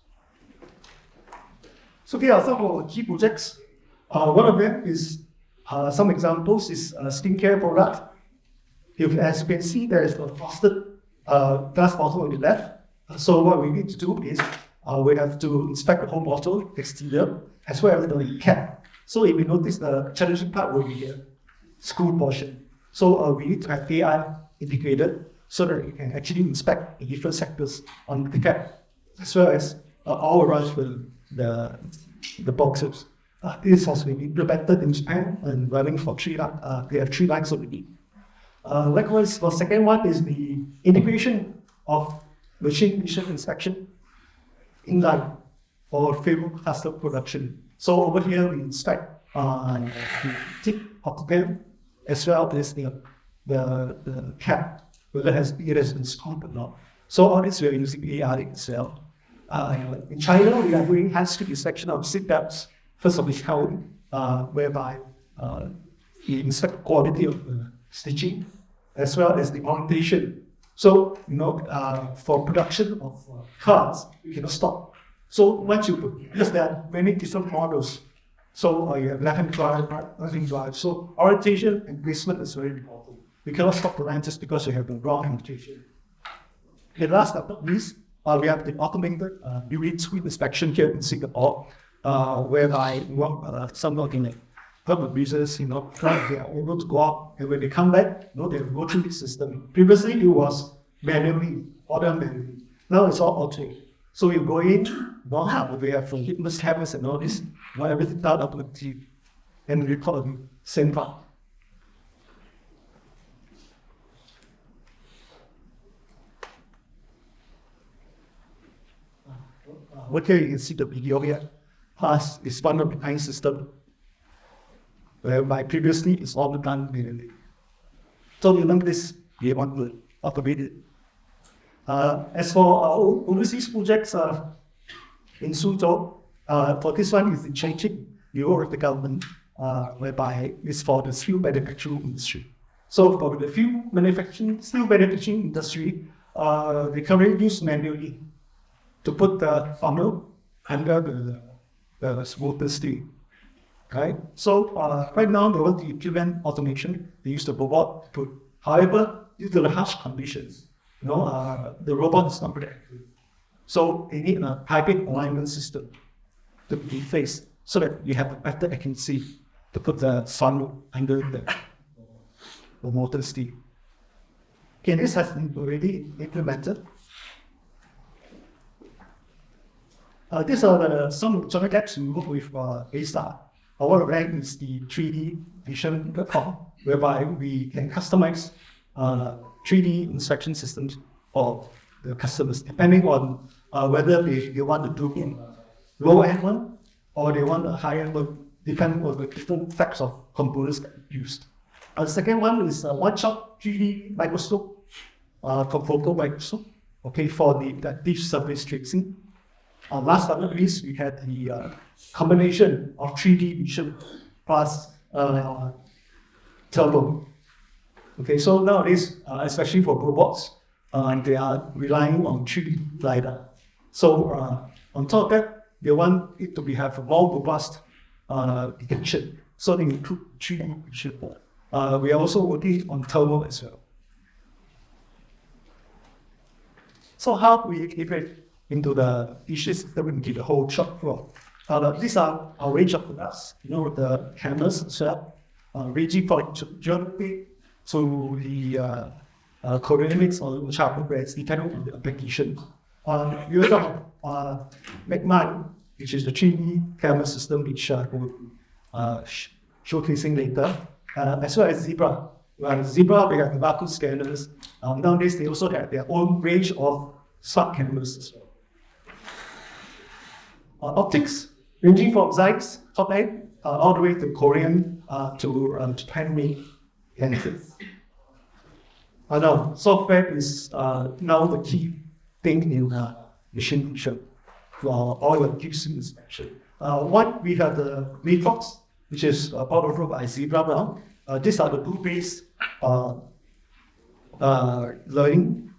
E: So here are some of our key projects. One of them is some examples is a skincare product. As you can see, there is a frosted glass bottle on the left. So what we need to do is we have to inspect the whole bottle exterior as well as the cap. So if you notice, the challenging part will be the screw portion. So we need to have AI integrated so that you can actually inspect the different sectors on the cap, as well as all around the boxes. This has been implemented in Japan and running for 3 lines. They have 3 lines already. Likewise, the second one is the integration of machine vision inspection in line for favorable custom production. So over here we inspect the tip of the pen as well as the cap, whether it has been installed or not. So all this we are using AI as well. In China, we are doing hand-strip inspection of seat belts, first of its kind, whereby we inspect the quality of the stitching as well as the orientation. So, for production of cars, you cannot stop. So once because there are many different models. So you have left-hand drive, right-hand drive. So orientation and placement is very important. We cannot stop the line just because you have the wrong orientation. And last but not least, we have the automated urine screen inspection here in Singapore, whereby some working permit abusers, they are able to go out, and when they come back, they will go through this system. Previously, it was manually, order manually. Now it's all auto. So you go in, we have from litmus tablets and all this, everything done automatically, and record the same part. What here you can see the video here. Plus is one of the kind system, whereby previously it's all done manually. So you learn this, you want to automate it. As for our overseas projects in Suzhou, for this one is in Chongqing, we work with the government, whereby it's for the steel manufacturing industry. So for the steel manufacturing industry, they currently use manually to put the funnel under the water steel. Right? So right now they want to implement automation. They use the robot to put. However, due to the harsh conditions, the robot is not very accurate. So they need a piping alignment system to be placed so that you have a better accuracy to put the funnel under the motor steel. Okay, this has been already implemented. These are some joint labs we work with A-Star. One of them is the 3D vision platform, whereby we can customize 3D inspection systems for the customers, depending on whether they want to do low-end one or they want a high-end one, depending on the different types of components that are used. The second one is a one-shot 3D microscope from photo microscope, for the deep surface tracing. Last but not least, we had the combination of 3D vision plus thermal. Okay, so nowadays, especially for robots, they are relying on 3D LiDAR. So on top of that, they want it to have a more robust detection. So they include 3D vision. We are also working on thermal as well. So how do we integrate into the issues system into the whole shop floor? These are our range of products, the cameras as well, ranging from geography to the coordinates or sharper brands depending on the application. We also have Mae, which is the 3D camera system which we'll showcasing later, as well as Zebra. Zebra, we have the barcode scanners. Nowadays, they also have their own range of smart cameras as well. Optics, ranging from Zeiss top end all the way to Korean to Japan-made lenses. Now, software is now the key thing in machine vision for all the QC inspection. One, we have the Matrox, which is powered over by Zebra now. These are the blue-based learning.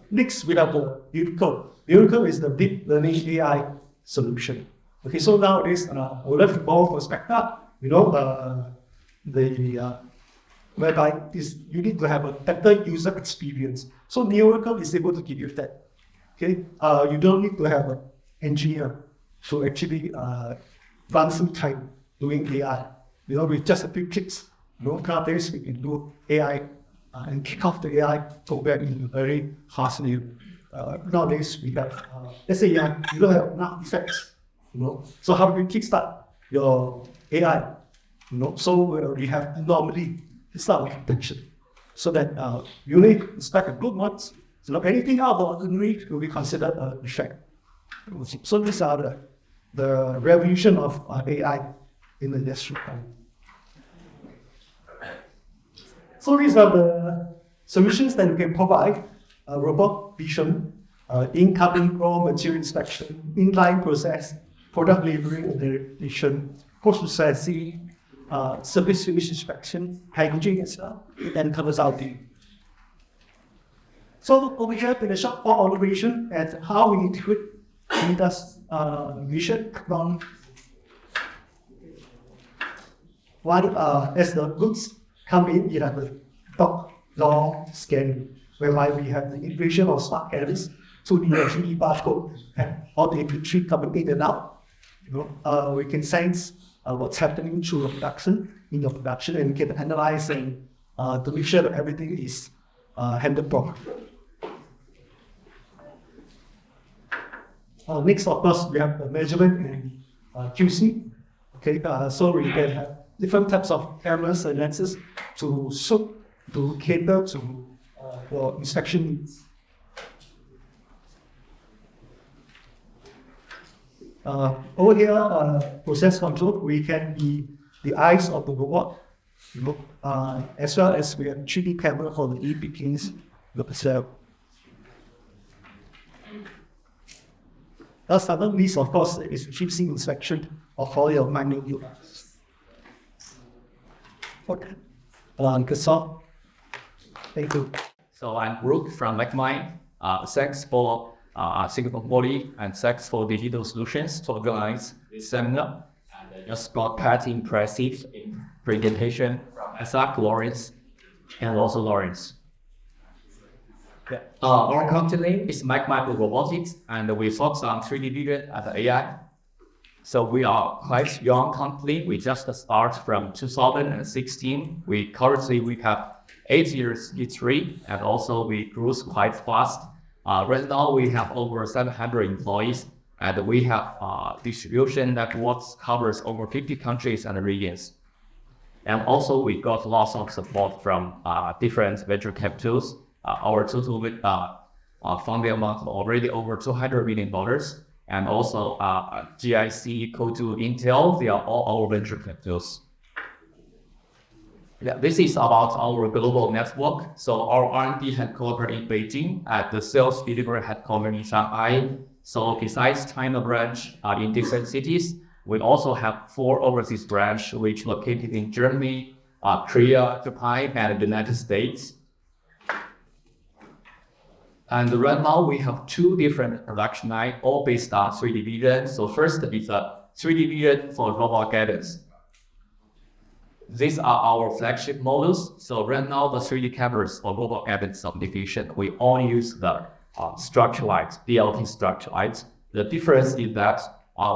E: Next, we have the Miracle. Miracle is the deep learning AI solution. Okay, so nowadays, we left more perspective. Whereby you need to have a better user experience. So Miracle is able to give you that. Okay, you don't need to have an engineer to actually run some time doing AI. With just a few clicks. Nowadays we can do AI and kick off the AI program in a very fast way. Nowadays we have, let's say you don't have enough effects. So how do you kickstart your AI? So we have normally start with detection, so that you need to inspect a good ones. So anything out of the ordinary will be considered a defect. So these are the revolution of AI in the industry. So these are the solutions that we can provide: robot vision, incoming raw material inspection, inline process, product labeling and verification, post-processing, service finish inspection, packaging as well. It then covers out the. So over here in the shop for automation and how we integrate Unitas vision from one as the goods come in, you have the top long scan, whereby we have the integration of smart cameras to the 3D barcode and all the inventory coming in and out. We can sense what's happening through in your production, and can analyze and to make sure that everything is handled properly. Next, of course, we have the measurement and QC. Okay, so we can have different types of cameras and lenses to cater to your inspection needs. Over here, process control, we can be the eyes of the robot, as well as we have 3D camera for the EPPs, the perceive. Last but not least, of course, is QC inspection of all your manual units. Okay. Kassaw. Thank you.
B: So I'm Brooke from Mae, thanks for Singapore Poly and thanks for Digital Solutions to organize this seminar. And just got pretty impressive presentation from Isaac, Lawrence, and also Lawrence. Our company is Mae Robotics, and we focus on 3D vision and AI. So we are quite young company. We just start from 2016. Currently we have 8 years history, and also we grew quite fast. Right now we have over 700 employees, and we have distribution networks covers over 50 countries and regions. And also we got lots of support from different venture capitals. Our total funding amount already over $200 million. And also GIC, Cotu, Intel, they are all our venture capitals. Yeah, this is about our global network. So our R&D headquarters in Beijing, at the sales delivery headquarters in Shanghai. So besides China branch in different cities, we also have 4 overseas branches which located in Germany, Korea, Japan, and the United States. And right now we have 2 different production lines, all based on 3D vision. So first is a 3D vision for robot guidance. These are our flagship models. So right now the 3D cameras for robot guidance application, we all use the structure lights, DLP structure lights. The difference is that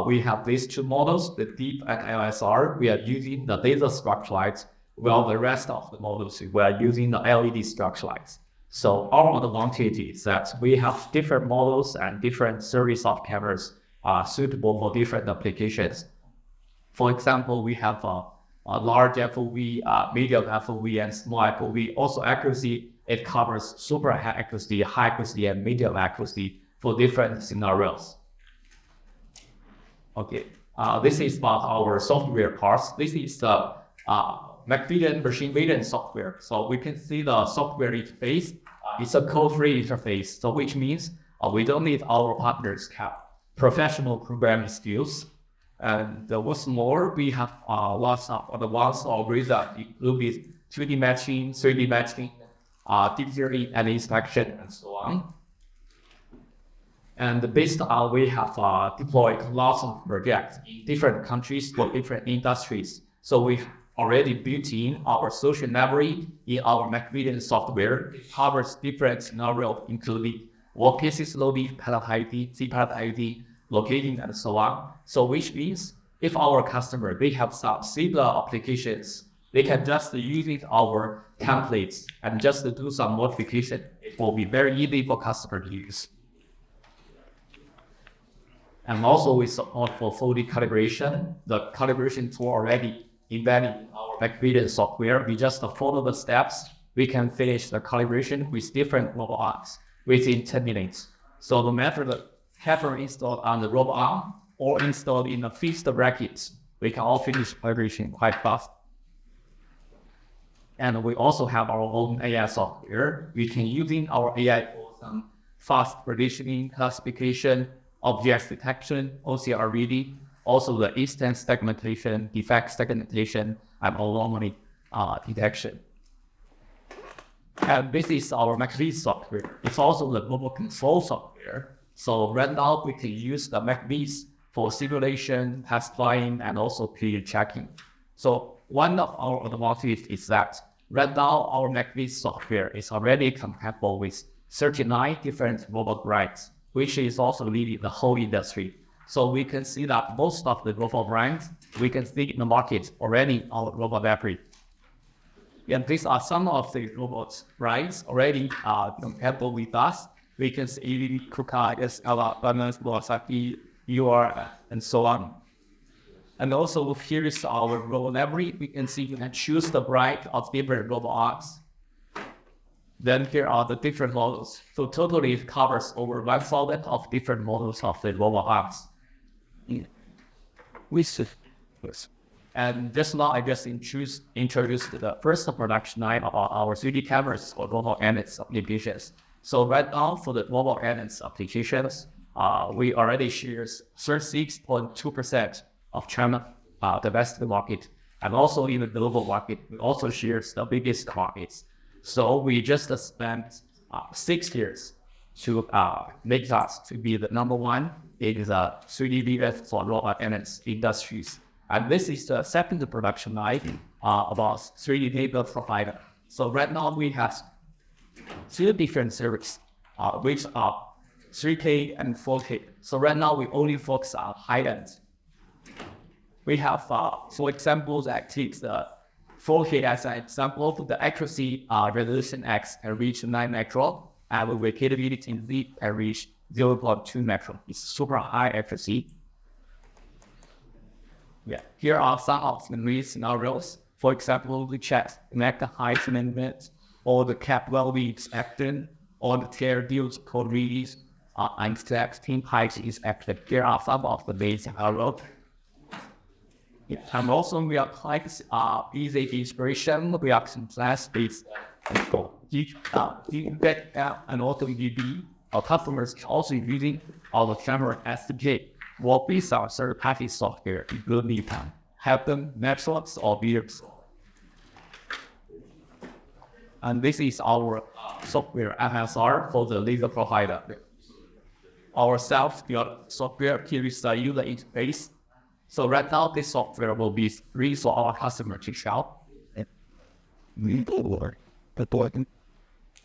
B: we have these 2 models, the deep and LSR. We are using the laser structure lights
A: while the rest of the models we are using the LED structure lights. So our advantage is that we have different models and different series of cameras suitable for different applications. For example, we have a large FOV, medium FOV, and small FOV. Also accuracy, it covers super high accuracy, and medium accuracy for different scenarios. Okay, this is about our software parts. This is the machine vision software. So we can see the software interface. It's a code-free interface, so which means we don't need our partners to have professional programming skills. And what's more, we have lots of advanced algorithms, including 2D matching, 3D matching, deep learning and inspection, and so on. And based on, we have deployed lots of projects in different countries for different industries. So we've already built in our social library in our MacVision software. It covers different scenarios, including workplaces loading, pallet ID, Z-pallet ID, locating, and so on. So which means if our customer, they have some similar applications, they can just use our templates and just do some modification. It will be very easy for customer to use. And also we support for 4D calibration. The calibration tool already embedded in our MacVision software. We just follow the steps. We can finish the calibration with different robot arms within 10 minutes. So no matter the camera installed on the robot arm or installed in a fixed bracket, we can all finish calibration quite fast. And we also have our own AI software. We can using our AI for some fast prediction, classification, object detection, OCR reading, also the instance segmentation, defect segmentation, and anomaly detection. And this is our MacVision software. It's also the global control software. So right now we can use the MacVision for simulation, test flying, and also period checking. So one of our advantages is that right now our MacVision software is already compatible with 39 different robot brands, which is also leading the whole industry. So we can see that most of the robot brands we can see in the market already on robot library. And these are some of the robot brands already compatible with us. We can see Kuka, SLR, Balance, Wasaki, UR, and so on. And also here is our robot library. We can see you can choose the brand of different robot arms. Then here are the different models. So totally it covers over 1,000 of different models of the robot arms. And just now I just introduced the first production line of our 3D cameras for robot analytics applications. So right now for the robot analytics applications, we already share 36.2% of China domestic market, and also in the global market, we also share the biggest markets. So we just spent 6 years to make us to be the number one in the 3D VF for robot analytics industries. And this is the second production line about 3D data provider. So right now we have 2 different services, which are 3K and 4K. So right now we only focus on high end. We have, for example, that takes the 4K as an example. The accuracy resolution X can reach 9 micron, and the repeatability in Z can reach 0.2 micron. It's super high accuracy. Yeah, here are some of the real scenarios. For example, the check connect the height amendment, or the cap well-being inspection, or the tear deals code reads, and team height is active. There are some of the main scenarios. Yeah, and also we are quite easy inspiration. We are some class-based and and also UB. Our customers can also using our camera SDK. Well, these are third-party software, including help them networks or videos. And this is our software MSR for the laser provider. Our self-built software here is the user interface. So right now, this software will be free for our customer to shop.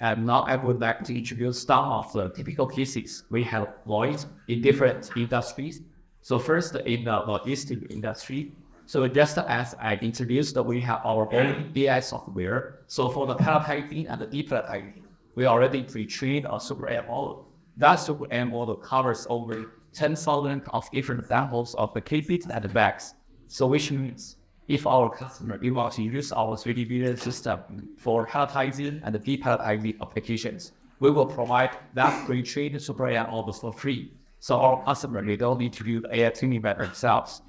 A: And now I would like to introduce some of the typical cases we have employed in different industries. So first, in the logistics industry, So just as I introduced, we have our own AI software. So for the palletizing and the depalletizing, we already pre-trained a Super AI model. That Super AI model covers over 10,000 of different samples of the cases and the bags. So which means if our customer wants to use our 3D vision system for palletizing and depalletizing applications, we will provide that pre-trained Super AI model for free. So our customer, they don't need to do the AI training by themselves.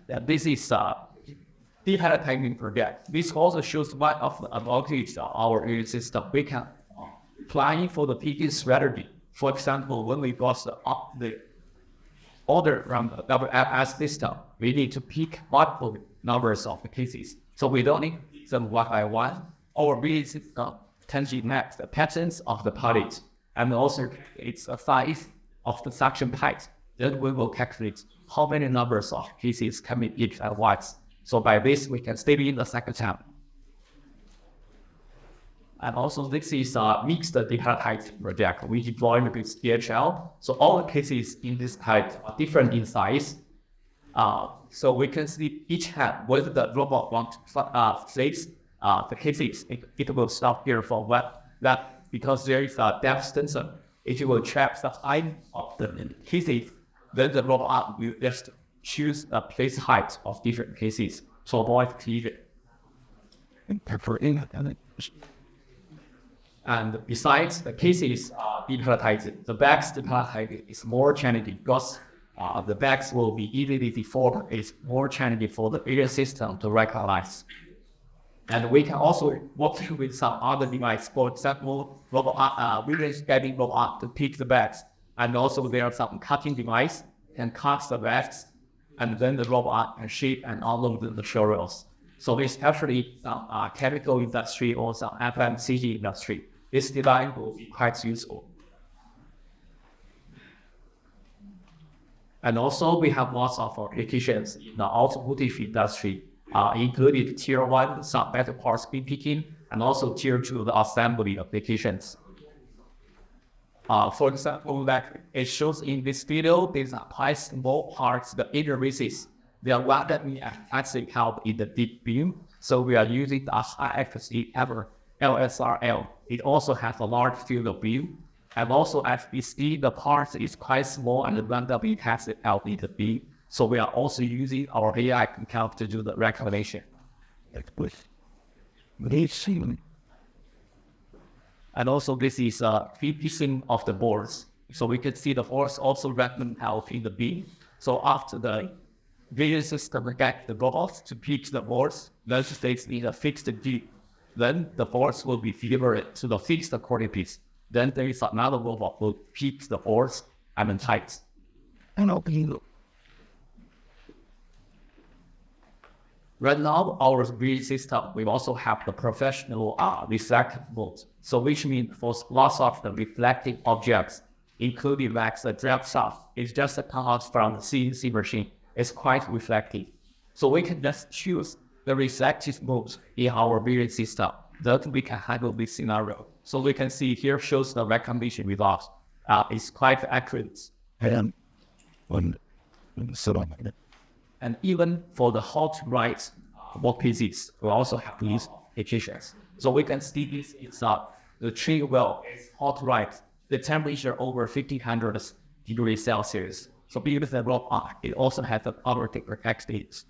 A: And this is depalletizing project. This also shows one of the advantages of our AI system. We can plan for the picking strategy. For example, when we got the order from the WFS system, we need to pick multiple numbers of the cases. So we don't need them one by one. Our AI system can map the patterns of the pallets and also it's a size of the suction pipe. Then we will calculate how many numbers of cases can be picked at once. So by this, we can stay in the second time. And also this is a mixed depalletizing project. We deploy with DHL. So all the cases in this type are different in size. So we can see each hand whether the robot wants to place the cases. It will stop here for that because there is a depth sensor. It will track the height of the cases. Then the robot will just choose a place height of different cases to avoid collision. And besides the cases depalletized, the bags depalletized is more challenging because the bags will be easily deformed. It's more challenging for the AI system to recognize. And we can also work with some other device, for example, vision scanning robot to pick the bags. And also there are some cutting device can cut the bags, and then the robot can shape and unload the materials. So especially chemical industry or some FMCG industry, this design will be quite useful. And also we have lots of applications in the automotive industry, including tier 1 some metal parts being picking, and also tier 2 the assembly applications. For example, like it shows in this video, these are quite small parts, the inner pieces. They are randomly actually held in the deep beam. So we are using the high accuracy camera, LSRL. It also has a large field of view. And also as we see, the parts is quite small and randomly has it out in the beam. So we are also using our AI account to do the recognition. And also this is a piecing of the boards. So we can see the boards also random out in the beam. So after the vision system get the robots to pick the boards, then stays in a fixed beam. Then the boards will be delivered to the fixed coordinates. Then there is another robot who picks the boards and then types. Right now, our vision system, we also have the professional reflective mode. So which means for lots of the reflective objects, including like the drop shaft, it's just a out from the CNC machine. It's quite reflective. So we can just choose the reflective mode in our vision system. Then we can handle this scenario. So we can see here shows the recognition results. It's quite accurate. And even for the hot right workpieces, we also have these applications. So we can see this is the tree well is hot right. The temperature over 1500 degrees Celsius. So because the robot, it also has the power to protect it.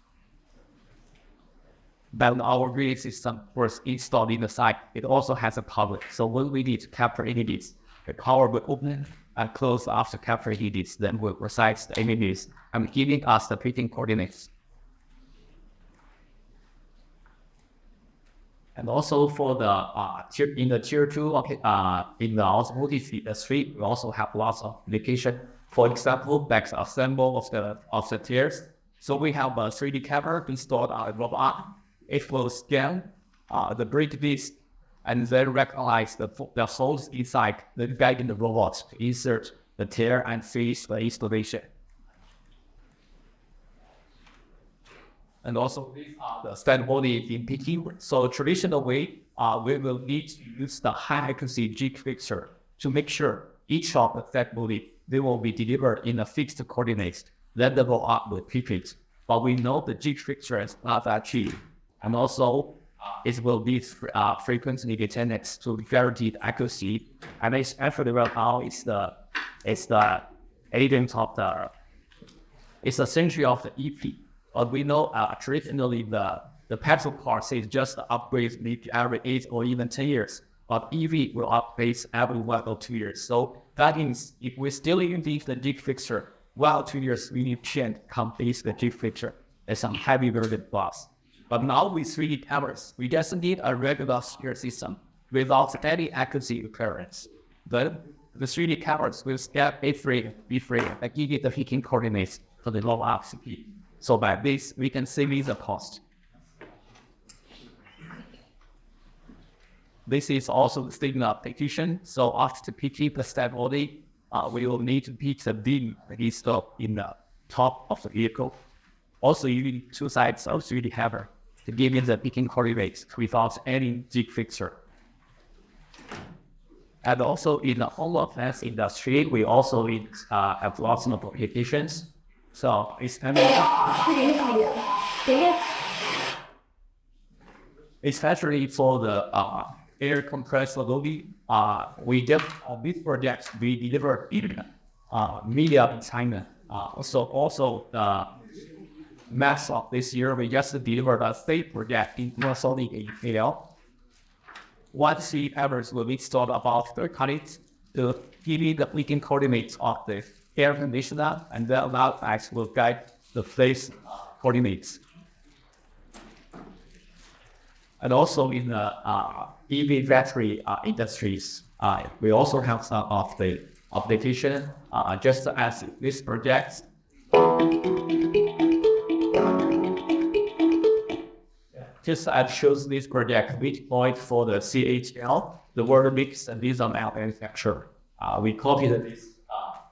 A: But our vision system was installed in the site. It also has a power. So when we need to capture images, the power will open and close after capturing images. Then will resize the images and giving us the picking coordinates. And also for the in the tier 2, in the automotive industry, we also have lots of application. For example, back assemble of the tiers. So we have a 3D camera installed on a robot. It will scan the brick disc and then recognize the holes inside, then guiding the robot to insert the tier and finish the installation. And also these are the stand body in picking. So traditional way, we will need to use the high accuracy G fixture to make sure each of the stand body, they will be delivered in a fixed coordinates. Then the robot will pick it. but we know the G fixture is not that cheap. And also, it will be frequently detected to guaranteed accuracy. And it's actually right now it's the agent of it's the century of the EP. But we know traditionally the petrol cars is just upgrades maybe every 8 or even 10 years. But EV will upgrade every 1 or 2 years. So that means if we still use the jig fixture, 1 or 2 years we need to change complete the jig fixture. It's some heavy burden plus. But now with 3D cameras, we just need a regular steer system without any accuracy occurrence. Then the 3D cameras will scan A frame, B frame, and give you the picking coordinates for the low RCP. So by this, we can save the cost. This is also the signal application. So after picking the step body, we will need to pick the beam installed in the top of the vehicle. Also using 2 sides of 3D camera to give you the picking coordinates without any jig fixture. And also in the home appliance industry, we also have lots of applications. So especially for the air compressor loading, we did on this project we delivered in media in China. Also the mass of this year we just delivered a state project in Sony in KL. 1 cameras will be installed about 3 countries to give you the picking coordinates of the air conditioner, and then that will guide the place coordinates. And also in the EV battery industries, we also have some of the application, just as this project. Just as shows this project, which point for the CHL, the world mix and design manufacturer. We copied this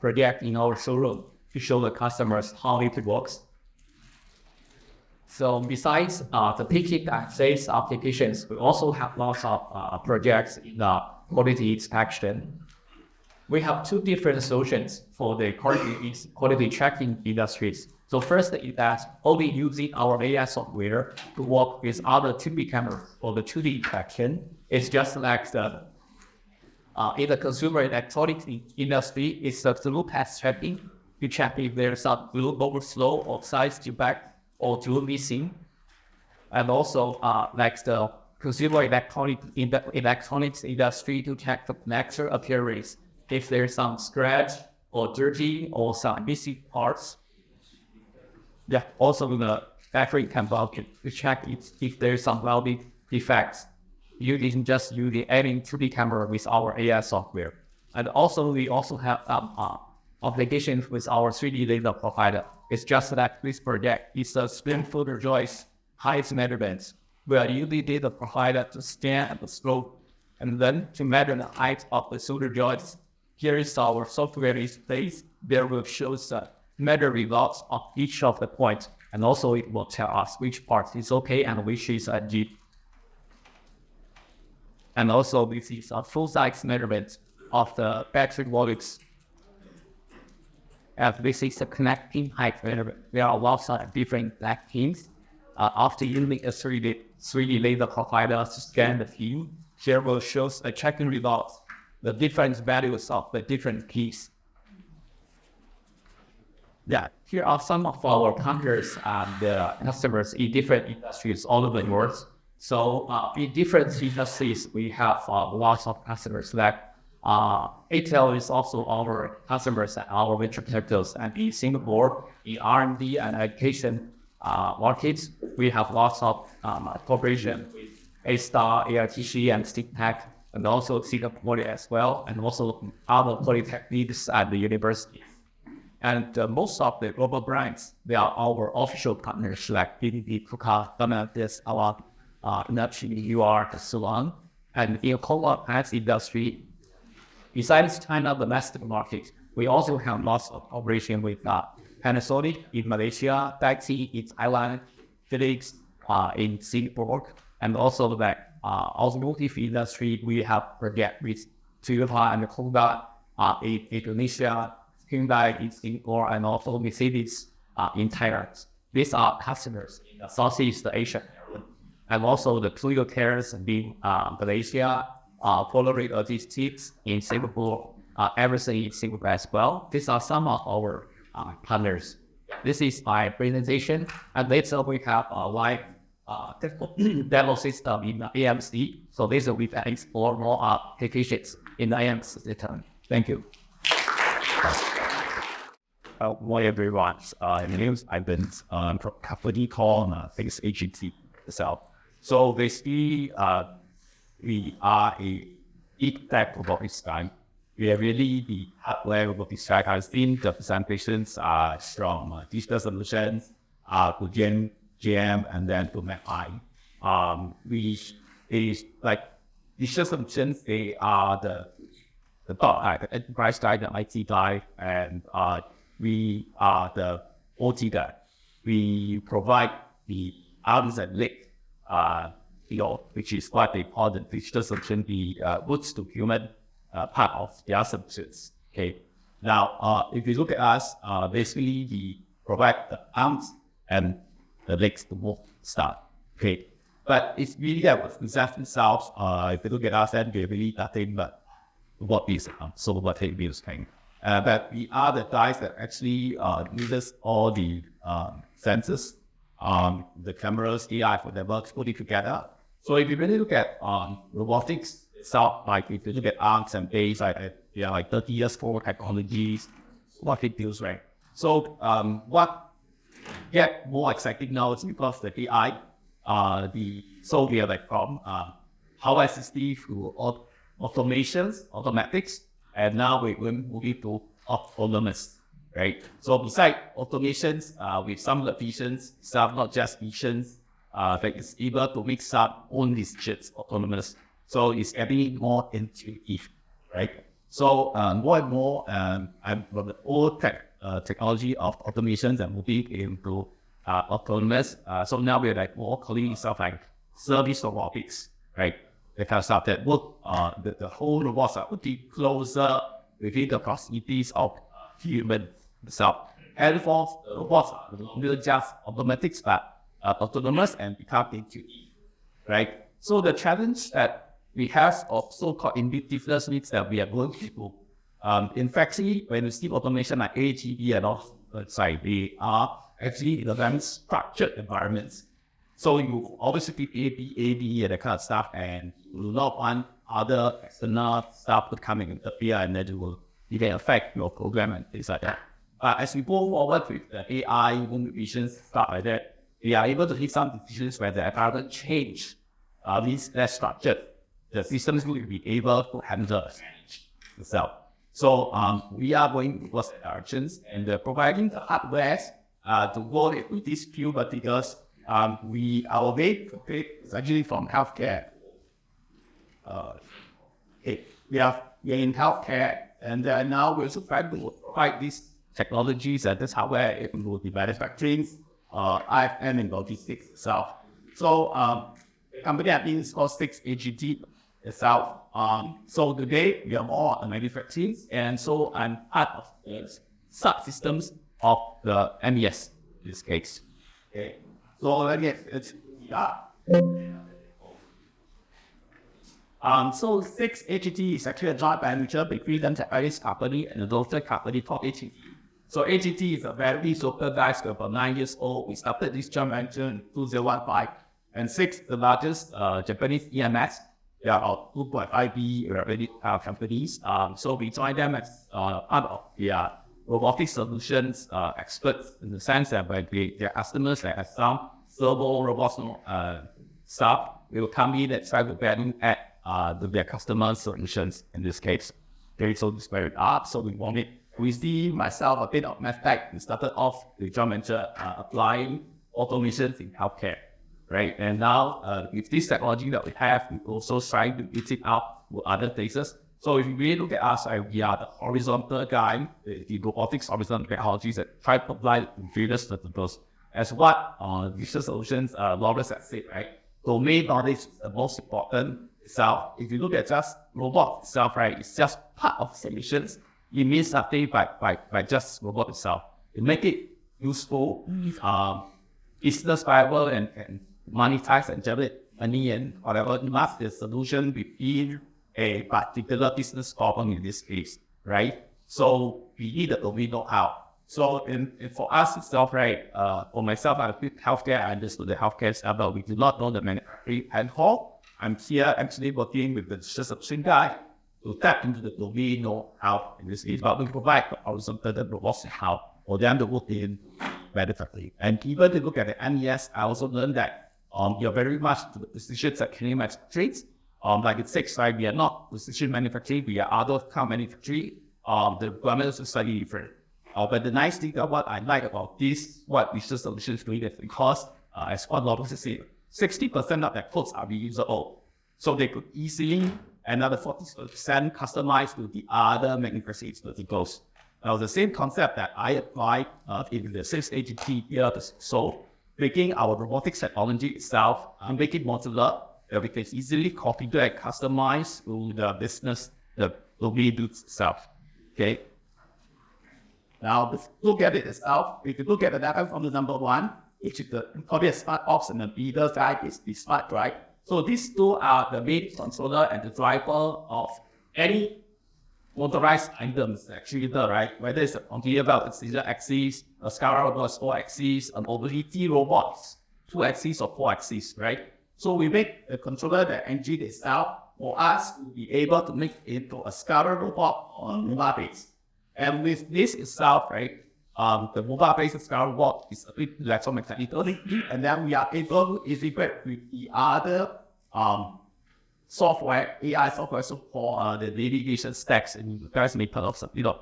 A: project in our showroom to show the customers how it works. So besides the picking and sales applications, we also have lots of projects in the quality inspection. We have 2 different solutions for the quality tracking industries. So first is that only using our AI software to work with other 2D cameras for the 2D inspection. It's just like the in the consumer electronics industry, it's the glue path tracking. You check if there's some glue overflow or size defect or glue missing. And also like the consumer electronics industry to check the connector appearance. If there's some scratch or dirty or some missing parts. Yeah, also the battery component to check if there's some welding defects. You can just use the adding 2D camera with our AI software. And also we also have applications with our 3D laser provider. It's just like this project. It's a spin photo joist height measurements. We are using data provider to scan the slope and then to measure the height of the solder joist. Here is our software interface. There will show the measure results of each of the points, and also it will tell us which part is okay and which is a G. And also this is a full size measurement of the battery volumes. And this is a connecting height measurement. There are lots of different connectings. After using a 3D laser provider to scan the field, here will show a checking results, the different values of the different keys. Yeah, here are some of our partners and customers in different industries all over the world. So in different industries, we have lots of customers. Like ATL is also our customers and our venture capitals. And in Singapore, in R&D and education markets, we have lots of cooperation with A-Star, ARTC, and STICTech, and also Singapore as well, and also other polytechnics at the university. And most of the global brands, they are our official partners like PDD, Kuka, Stellantis, our Nachi, UR, and so on. And in home appliance industry, besides China domestic market, we also have lots of cooperation with Panasonic in Malaysia, Taxi in Thailand, Felix in Singapore, and also the automotive industry. We have project with Toyota and Honda in Indonesia, Hyundai in Singapore, and also Mercedes in Thailand. These are customers in Southeast Asia, and also the Toyo Cares in Malaysia, Polaroid Logistics in Singapore, everything in Singapore as well. These are some of our partners. This is my presentation, and later we have a live demo system in the AMC. So this will be explore more applications in the AMC system. Thank you.
C: Hi everyone. My name is Ivan from a company called Things Agency itself. So basically, we are a deep tech robotics guy. We are really the hardware robotics guy. I've seen the presentations from digital solutions to GM and then to MapI. We is like digital solutions. They are the top the enterprise guy, the IT guy, and we are the OT guy. We provide the arms and legs, which is what they call the digital solution, the goods to human part of their solutions. Okay. Now, if you look at us, basically we provide the arms and the legs to move stuff. Okay. But it's really that was exactly itself. If you look at us, then we're really nothing but what is so what it means thing. But we are the guys that actually uses all the sensors, the cameras, AI, whatever, to put it together. So if you really look at robotics itself, like if you look at arms and legs, like 30 years forward technologies, what it deals right. So what get more exciting now is because the AI, so we are like from power assistive to automatics, and now we're moving to autonomous, right? So besides automations, with some of the visions, some not just visions, but it's able to mix up own decisions, autonomous. So it's getting more intuitive, right? So more and more, I'm from the old technology of automations and moving into autonomous. So now we're like more calling itself like service robotics, right? The kind of stuff that work, the whole robots are putting closer within the proximities of human self. And for robots are no longer just automatics, but autonomous and become intuitive, right? So the challenge that we have of so-called intuitiveness means that we are going to, in fact, when you see automation like AGV and all, they are actually in a very structured environments. So you obviously AD, and that kind of stuff, and you will not want other external stuff to come and interfere, and then it will even affect your program and things like that. As we go forward with the AI, human vision, stuff like that, we are able to make some decisions where the environment change, means less structured. The systems will be able to handle itself. So we are going towards the directions and providing the hardware to go into these few verticals. Our way to pick is actually from healthcare. We are in healthcare, and now we're also trying to provide these technologies and this hardware into the manufacturing, IFM and logistics itself. So the company I think is called 6AGT itself. So today we are more on manufacturing, and so I'm part of the subsystems of the MES in this case. Okay. So it's so 6AGT is actually a joint venture between the Paris company and the local company called AGT. So AGT is a very super guys, we're about 9 years old. We started this joint venture in 2015, and 6, the largest Japanese EMS. They are about 2.5 billion revenue companies. So we joined them as part of the robotic solutions experts, in the sense that when their customers that have some servo robots stuff, we will come in and try to value add their customer solutions in this case. Okay, so this is where we are. So we see myself a bit of math tech. We started off the joint venture applying automations in healthcare, right? And now with this technology that we have, we also trying to use it out to other places. So if you really look at us, we are the horizontal guy, the robotics horizontal technologies that try to apply to various verticals. As what digital solutions, Lawrence has said, right? Domain knowledge is the most important itself. If you look at just robot itself, right, it's just part of solutions. It means something by just robot itself. You make it useful,
F: business viable and monetize and generate money and whatever, you must be a solution within a particular business problem in this case, right? So we need the domain know-how. So for us itself, right, for myself, I did healthcare, I understood the healthcare stuff, but we do not know the manufacturing handhold. I'm here actually working with the solution guy to tap into the domain know-how in this case, but we provide horizontal robots and how for them to work in manufacturing. And even to look at the MES, I also learned that you're very much to the precision that can manufacturing. Like it says, right, we are not precision manufacturing, we are other kind of manufacturing. The requirements are slightly different. But the nice thing about what I like about this, what Visual Solutions doing is because, as one lot of say, 60% of their codes are reusable. So they could easily, another 40% customize to the other manufacturing verticals. Now, the same concept that I applied in the 6 AGT here, so making our robotics technology itself, make it modular, that we can easily configure and customize to the business, the domain itself. Okay. Now, let's look at it itself. If you look at the data from the number one, which is the probably a smart ops and the leader side is the smart drive. So these two are the main controller and the driver of any motorized items actually there, right? Whether it's a conveyor belt, a scissor axis, a scour robot, 4 axis, an mobility robots, 2 axis or 4 axis, right? So we make the controller, the engine itself, for us to be able to make it into a scour robot on mobile base. And with this itself, right, the mobile-based scour robot is a bit electromechanical, and then we are able to integrate with the other software, AI software, so for the navigation stacks and the various methods of,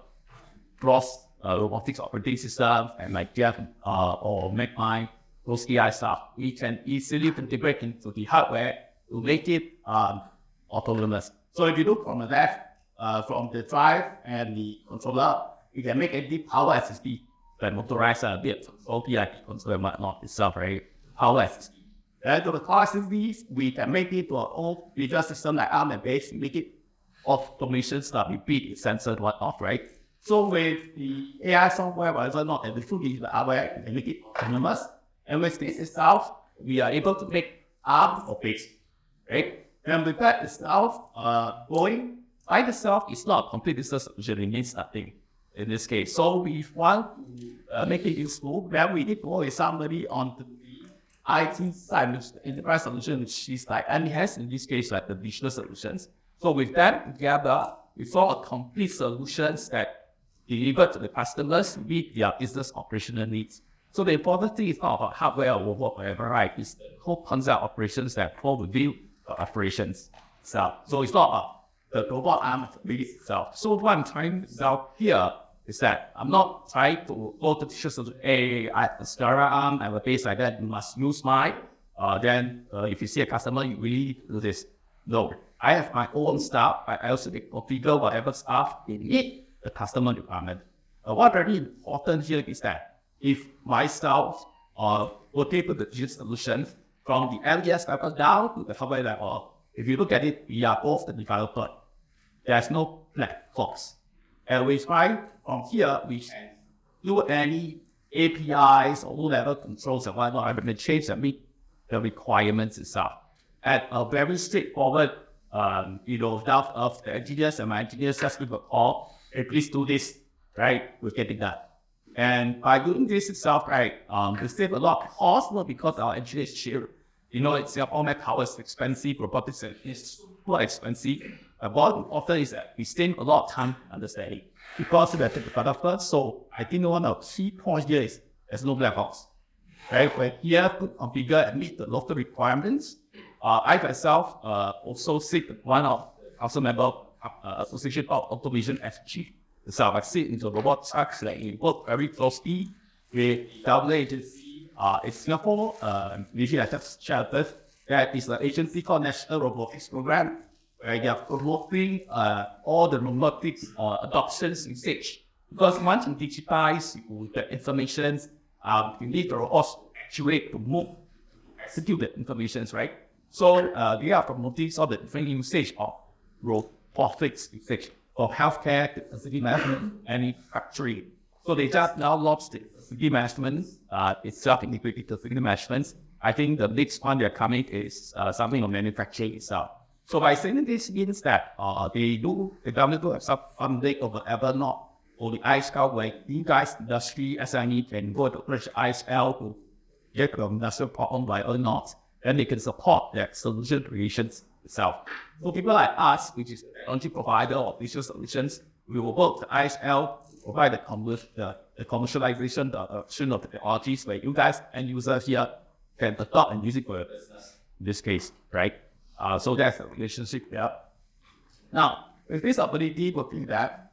F: cross robotics operating system and like Jeff or MacMine, those AI stuff. We can easily integrate into the hardware to make it autonomous. So if you look from the left, from the drive and the controller, you can make any power SSD that motorize a bit, so PIP controller and whatnot itself, right? Power SSD. And to the car SSDs, we can make it to our own visual system like ARM and base, make it automation stuff, repeat it, sensor and whatnot, right? So with the AI software, whether or not and the full digital hardware, we can make it autonomous. And with this itself, we are able to make ARM or base, right? And with that itself, going by itself is not a complete business solution, it means nothing in this case. So we want to make it useful, then we need to work with somebody on the IT side, which is the enterprise solution, which is like MES, in this case, like the digital solutions. So with that together, we form a complete solutions that deliver to the customers meet their business operational needs. So the important thing is not about hardware or robot, whatever, right? It's the whole concept of operations that fall within the operations itself. So it's not about the robot arm itself. So what I'm trying to sell here is that I'm not trying to go to teachers and say, I have a Scala arm, I have a base like that, you must use mine. Then if you see a customer, you really do this. No, I have my own stuff. I also configure whatever stuff they need the customer requirement. What very important here is that if myself working with the digital solution from the LES level down to the hardware level, if you look at it, we are both the developer. There's no black box. And we try from here, we can do any APIs or low-level controls and whatnot, and we change and meet the requirements itself. At a very straightforward, down of the engineers and my engineers just give a call, hey, please do this, right? We're getting that. And by doing this itself, right, we save a lot of cost, not because our engineers cheap. It's all my power is expensive, robotics is super expensive. But what often is that we spend a lot of time understanding because we're the developer. So I think one of the key points here is there's no black box. Right? When you have to configure and meet the local requirements, I myself also sit one of the council member association of automation SG. So I sit into robot trucks, like we work very closely with the government agency in Singapore, usually I just shared this. There is an agency called National Robotics Program, where they are promoting all the robotics adoptions usage. Because once you digitize the information, you need the robots to actuate, to move, execute the information, right? So they are promoting all the different usage of robotics usage for healthcare, facility management, and manufacturing. So they just now launched the facility management, it's self-integrated facility management. I think the next one they're coming is something on manufacturing itself. So by saying this means that the government do have some funding or whatever not, or the ISL, where you guys, industry, SME can go to approach ISL to get the industrial problem by or not, then they can support their solution creations itself. So people like us, which is a technology provider of digital solutions, we will work with ISL to provide the commercialization, the adoption of the technologies where you guys and users here can adopt and use it for your business, in this case, right? So that's the relationship there. Now, with this ability working that,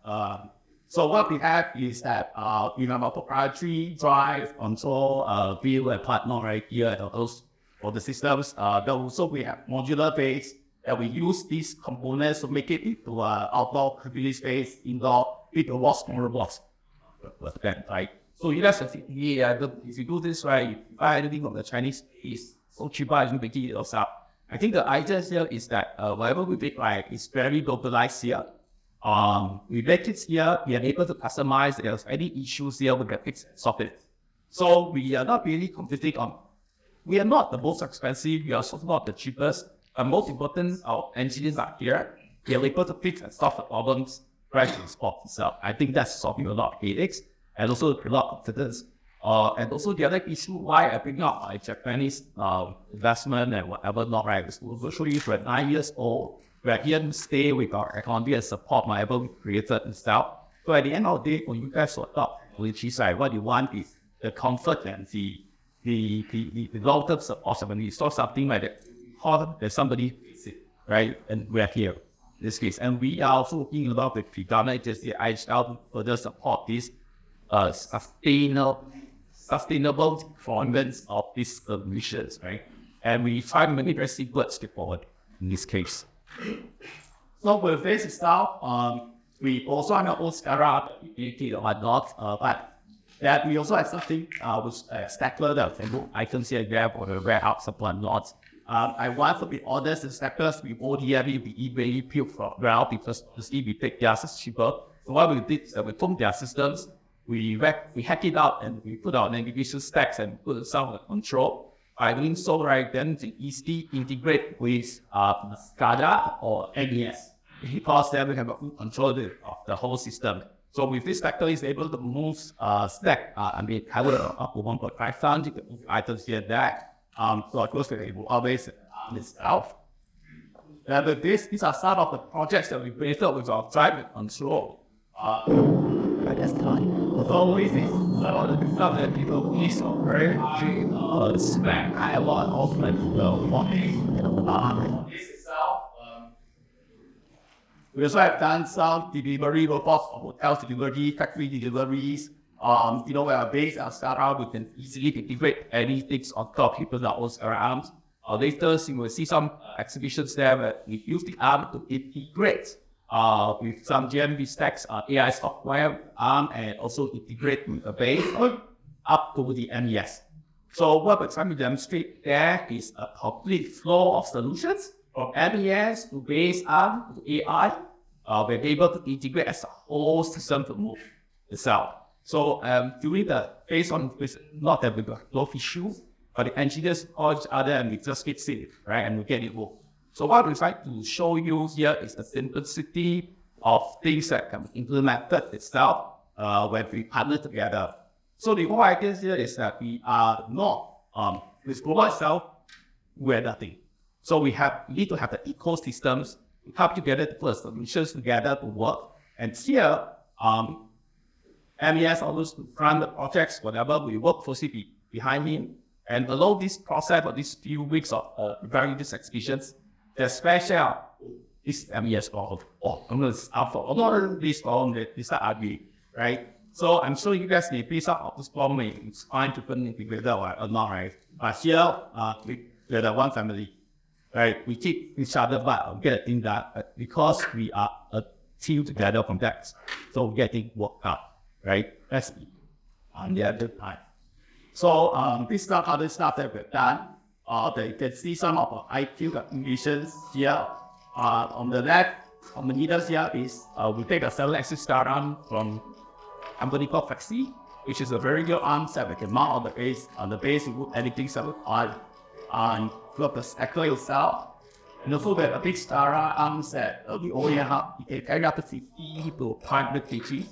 F: so what we have is that we have a proprietary drive, control, view, and partner right here, and those for the systems. Then also we have modular base that we use these components to make it into outdoor community space, indoor, bigger blocks, smaller blocks. Right? So you guys think, yeah, if you do this right, you buy anything from the Chinese, it's so cheaper as you make it yourself. I think the idea here is that whatever we make, right, is very localized here. We make it here, we are able to customize. If there's any issues here, we can fix and solve it. So we are not really competing on, we are not the most expensive, we are also not the cheapest. And most important, our engineers are here. They are able to fix and solve the problems right in the spot itself. I think that's solving a lot of headaches and also a lot of confidence. And also the other issue why I bring up Japanese investment and whatever not right is virtually for 9 years old. We're here to stay with our economy and support whatever we created itself. So at the end of the day, when you guys adopt technology side, what you want is the comfort and the long-term support. So when you saw something like that, there's somebody fix it, right? And we're here in this case. And we are also working a lot with the government agency, IHL, to further support this sustainable deployments of these solutions, right? And we try to make it very simple and straightforward in this case. So with this itself, we also have our own startup or whatnot, but that we also have something with Stackler that can move items here and there for the warehouse and whatnot. I want to be honest, the Stacklers we ODM, we eBay built from ground because we take their systems cheaper. So what we did is we took their systems, we hack it out and we put our navigation stacks and put some control. By doing so, right, then to easily integrate with SCADA or MES. Because then we have a full control of the whole system. So with this Stackler is able to move stack, up to 1.5 tons, you can move items here and there. So of course we will always itself. And with this, these are some of the projects that we created with our drive and control. That's time. Always is some of the stuff that people need so very spec. I want ultimate this itself. We also have done some delivery robots for hotel delivery, factory deliveries. Where our base, our startup, we can easily integrate anything on top of people's around. Later, you will see some exhibitions there where we use the arm to integrate with some GMV stacks, AI software and also integrate with the base up to the MES. So what we're trying to demonstrate there is a complete flow of solutions from MES to base to AI. We're able to integrate as a whole system to move itself. So during the phase on, not that we got no issues, but the engineers call each other and we just fix it, right? And we get it moved. So what we try to show you here is the simplicity of things that can be implemented itself when we partner together. So the whole idea here is that we are not, with global itself, we're nothing. So we need to have the ecosystems to come together to put solutions together to work. And here, MES always to run the projects, whatever, we work closely behind him. And along this process of these few weeks of preparing these exhibitions, the special is MES called. I'm going to start for another this problem that this ugly, right? So I'm sure you guys may piece up of this problem. It's fine to put it together or not, right? But here, we're the one family, right? We keep each other but get a thing done because we are a team together from that. So we get things worked out, right? That's on the other time. So this stuff, other stuff that we've done, you can see some of our IQ applications here. On the left, on the middle here is we take a 7-axis startup from a company called Flexi. which is a very good arm set we can mount on the base with anything set on the actor itself. And also that a big Stara arm set we only have, you can carry up to 50 to 500 kg.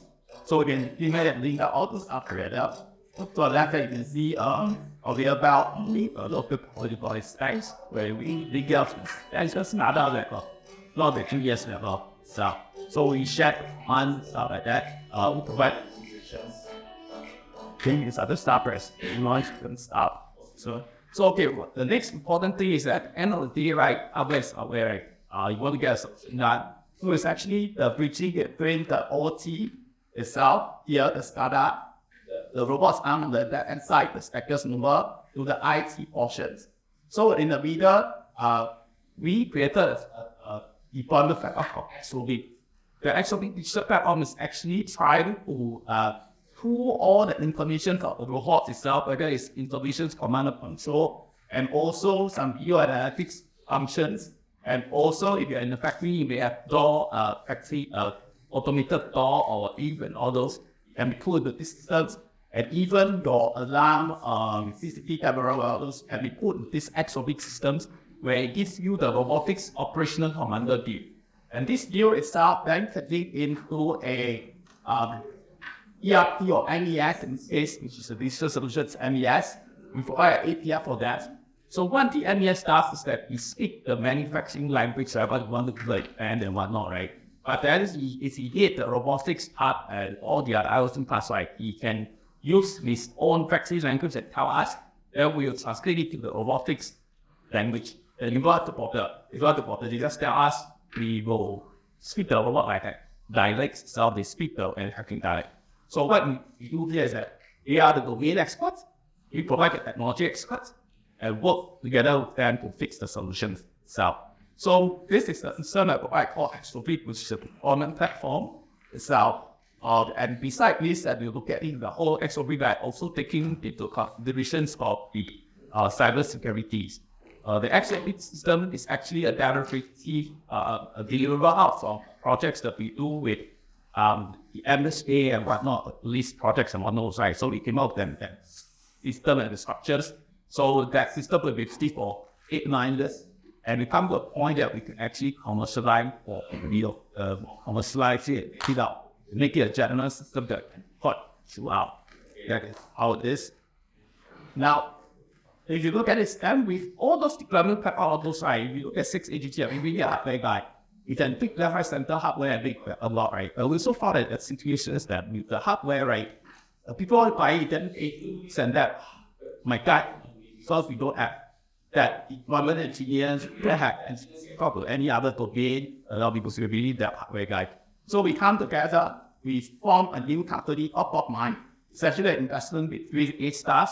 F: So we can immediately all those up together. To the left you can see of the about a local political space where we dig up that's just another level, not the 2 years level. So we shed on stuff like that. We provide things other stoppers, launch and stuff. So okay, the next important thing is that end of the day, right, always aware, you want to get something done. So it's actually the bridging between the OT itself, here the SCADA, the robots arm on the left hand side, the specters mover, to the IT portions. So in the middle, we created a deployment platform called XOB. The XOB digital platform is actually trying to pull all the information of the robot itself, whether it's information command and control, and also some video analytics functions. And also, if you're in the factory, you may have door, factory, automated door, or even all those can be put into these systems. And even your alarm, CCTV camera, all those can be put in these XOB systems where it gives you the robotics operational commander view. And this view itself then can link into a ERP or MES in this case, which is a digital solutions MES. We provide an API for that. So what the MES does is that we speak the manufacturing language about what to play and whatnot, right? But then if he hit the robotics part and all the other IoT parts, right, he can use his own factory language and tell us, then we will translate it to the robotics language. And if you want to border, they just tell us, we will speak the robot like that. Dialects itself, they speak the manufacturing dialect. So what we do here is that they are the domain experts, we provide the technology experts, and work together with them to fix the solutions itself. So this is the system that I call XOB, which is a deployment platform itself. And besides this, that we look at in the whole XOB, that also taking into considerations of the cyber securities. The XOB system is actually a derivative deliverable out from projects that we do with the MSA and whatnot, lease projects and whatnot, right? So we came up with that system and the structures. So that system will be for 8-9 years. And we come to a point that we can actually commercialize or commercialize it, make it a general system that can put throughout. That is how it is. Now, if you look at it, and with all those deployment platforms, right, if you look at 6AGG, I mean, we are a hardware guy. You can pick left, right, center hardware and make a lot, right? But we also found that the situation is that with the hardware, right, people buy it, then it and that. My God, first we don't have that deployment engineers, and probably any other domain, a lot of people will be that hardware guy. So we come together, we form a new company, Up Mind. It's actually an investment with 3 stars,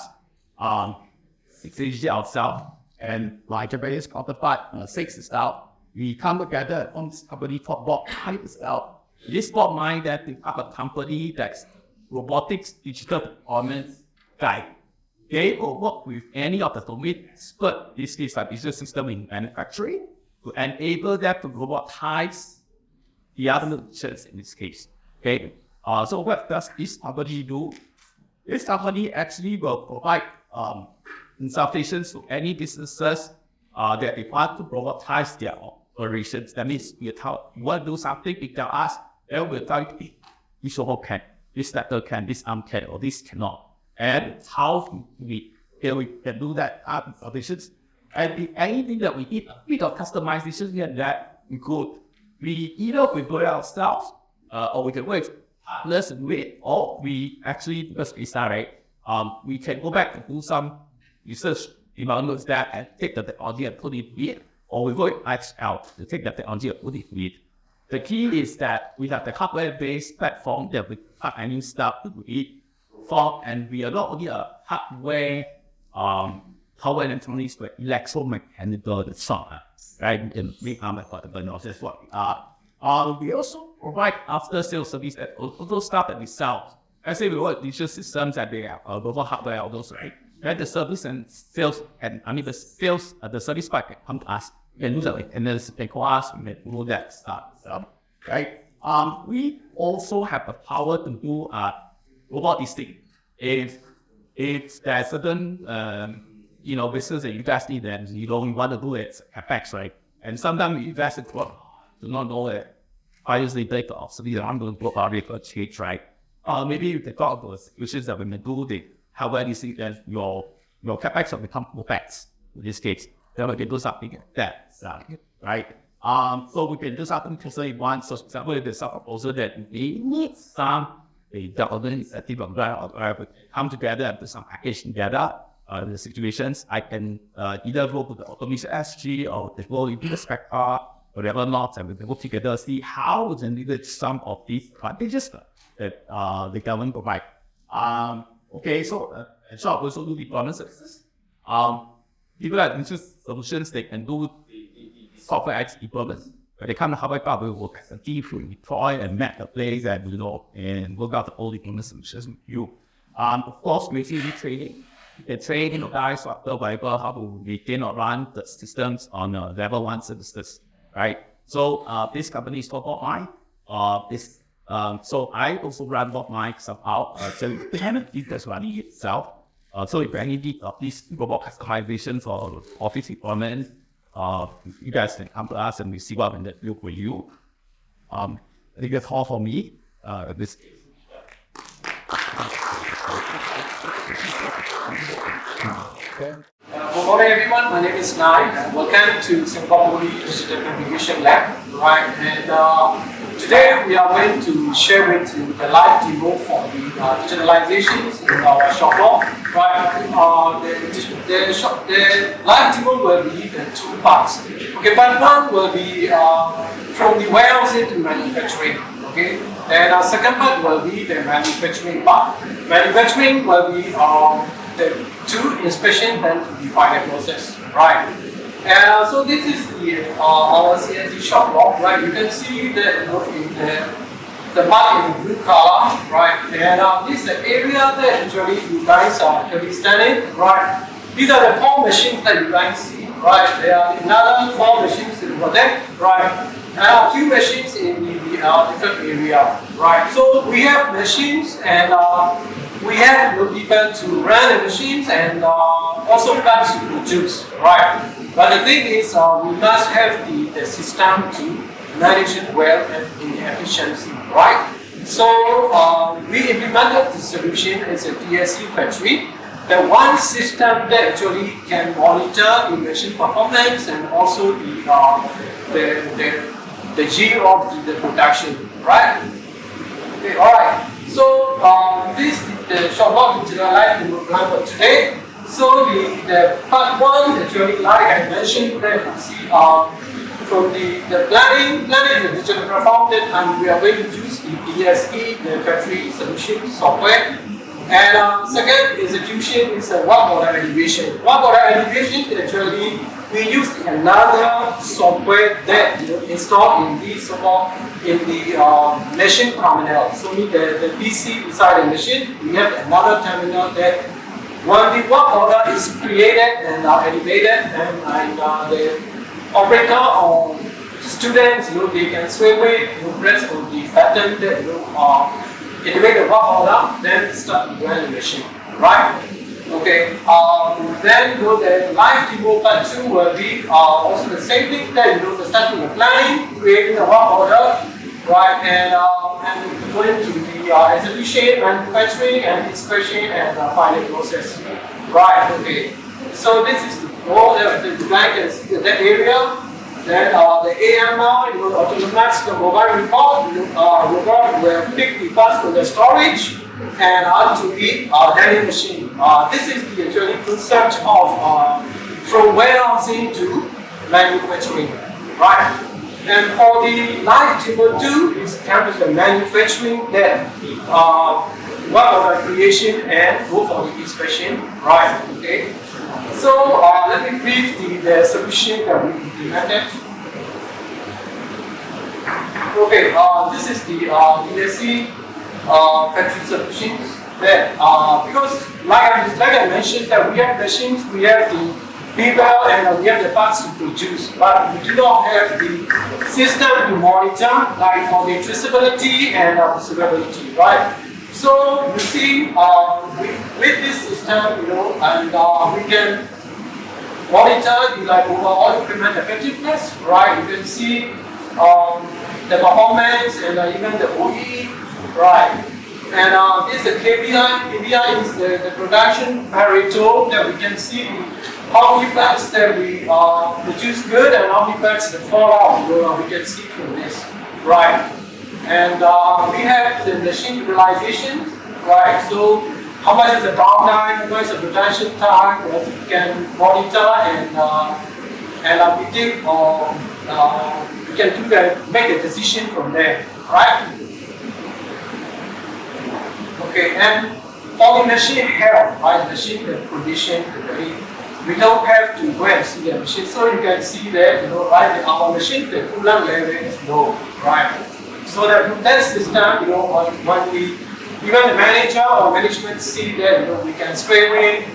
F: 6AGG ourselves, and my Japanese counterpart, 6 stars. We come together on this company called Bob Mind itself. This Bob Mind that we have a company that's robotics digital deployment guide. They will work with any of the domain expert, this is a business system in manufacturing, to enable them to robotize the other solutions in this case. Okay. So what does this company do? This company actually will provide consultations to any businesses that they want to robotize their operations. That means you want to do something, you tell us, then we'll tell you, this robot can, this sector can, this arm can, or this cannot. And how we can do that operations. And if anything that we need a bit of customization here and that, we could. We either we do it ourselves, or we can work with partners and wait, or we actually, because it's not right, we can go back and do some research development that and take the technology and put it in it, or we work out to take the technology and put it in it. The key is that we have the hardware-based platform that we have any stuff to it for, and we are not only a hardware, power electronics, but electromechanical software, right? We can make our but that's what we are. We also provide after-sales service and also stuff that we sell. I say we work digital systems that they are global hardware, all those, right? Then the service and sales, the sales, the service part can come to us. We can do that, and then they call us, we can do that stuff, right? We also have the power to do robotics. if there's certain business that you guys need, then you don't want to do it capex, right? And sometimes you invest in what do not know that 5 years later, obviously, I'm going to go out for change, right? Maybe you can talk about situations that we may do the however you see that your capex will become OPEX in this case. Then we can do something like that, right? So we can do something concerning one. So, for example, if there's some proposal that we need some the government initiative of or come together and do some package together. The situations I can either go to the automation SG or they go into the Spectra, whatever not, and we can work together see how we can leverage some of these advantages that the government provide. Okay, so and shop also do deployment services. People that interest solutions, they can do the software IT deployment. But they come to Hawaii Club, we work as a team to deploy and map the place and and work out the whole deployment solutions with you. Of course, we see training. You can train guys after whatever how to maintain or run the systems on level 1 services, right? So this company is called Botmine. So I also run Botmine somehow. So we haven't did this running itself. So if any need of this robot customization for office deployment, you guys can come to us and we see what we can do for you. I think that's all for me. This.
G: Good morning, everyone. My name is Nai. Welcome to Singapore Poly Digital Communication Lab. Right, and today we are going to share with you the live demo for the digitalizations in our shop floor. Right, the live demo will be the 2 parts. Okay, part 1 will be from the warehousing to manufacturing. Okay, and second part will be the manufacturing part. Manufacturing will be the 2 inspection then to the final process, right? And so this is the our CNC shop floor, right? You can see that in the part in blue color, right? And this is the area that actually you guys are actually standing, right? These are the 4 machines that you guys see, right? There are another 4 machines in Rotek, right? And 2 machines in the different area, right? So we have machines and we have people to run the machines and also plants to produce, right? But the thing is, we must have the system to manage it well and in efficiency, right? So we implemented the solution as a DSC factory. The one system that actually can monitor the machine performance and also the yield of the production, right? Okay, all right. So this is the short walk into the live demo plan for today. So the part 1 actually, like I mentioned, that you see from the planning the digital platform that and we are going to use the DSE, the factory solution software. And second execution is a work order elevation. Work order elevation actually we use another software that installed in the machine terminal. So the PC inside the machine, we have another terminal that when the work order is created and elevated, and the operator or students, they can straightaway press on the button that elevate the work order, then start to run the machine, right? Okay, then the live demo part 2 will be also the same thing. Then starting the planning, creating the work order, right, and going to the execution, manufacturing, and inspection, and final process, right? Okay, so this is the flow. The blank is that area. Then the AML, autonomous the mobile report, robot will pick the parts from the storage and onto the dining machine. This is the actually concept of from warehousing to manufacturing, right? And for the live demo 2 is kind of the manufacturing, then work order creation and go for the inspection, right? Okay. So let me brief the solution that we implemented. Okay, this is the DSC factory solutions. Then, because like I mentioned, that we have machines, we have the people, and we have the parts to produce, but we do not have the system to monitor, like for the traceability and visibility, right? So you see, with this system, and we can monitor the overall equipment effectiveness, right? You can see the performance and even the OE, right? And this is the KPI. KPI is the production Pareto that we can see how many parts that we produce good and how many parts that fall out. We can see from this, right? And we have the machine utilization, right? So how much is the downtime, how much is the production time that we can monitor and predict or we can make a decision from there, right? Okay, and for the machine health, right? Machine condition, we don't have to go and see the machine. So you can see that, right, our machine, the coolant level is low, right? So that system, when we, even the manager or management see that, we can straight away,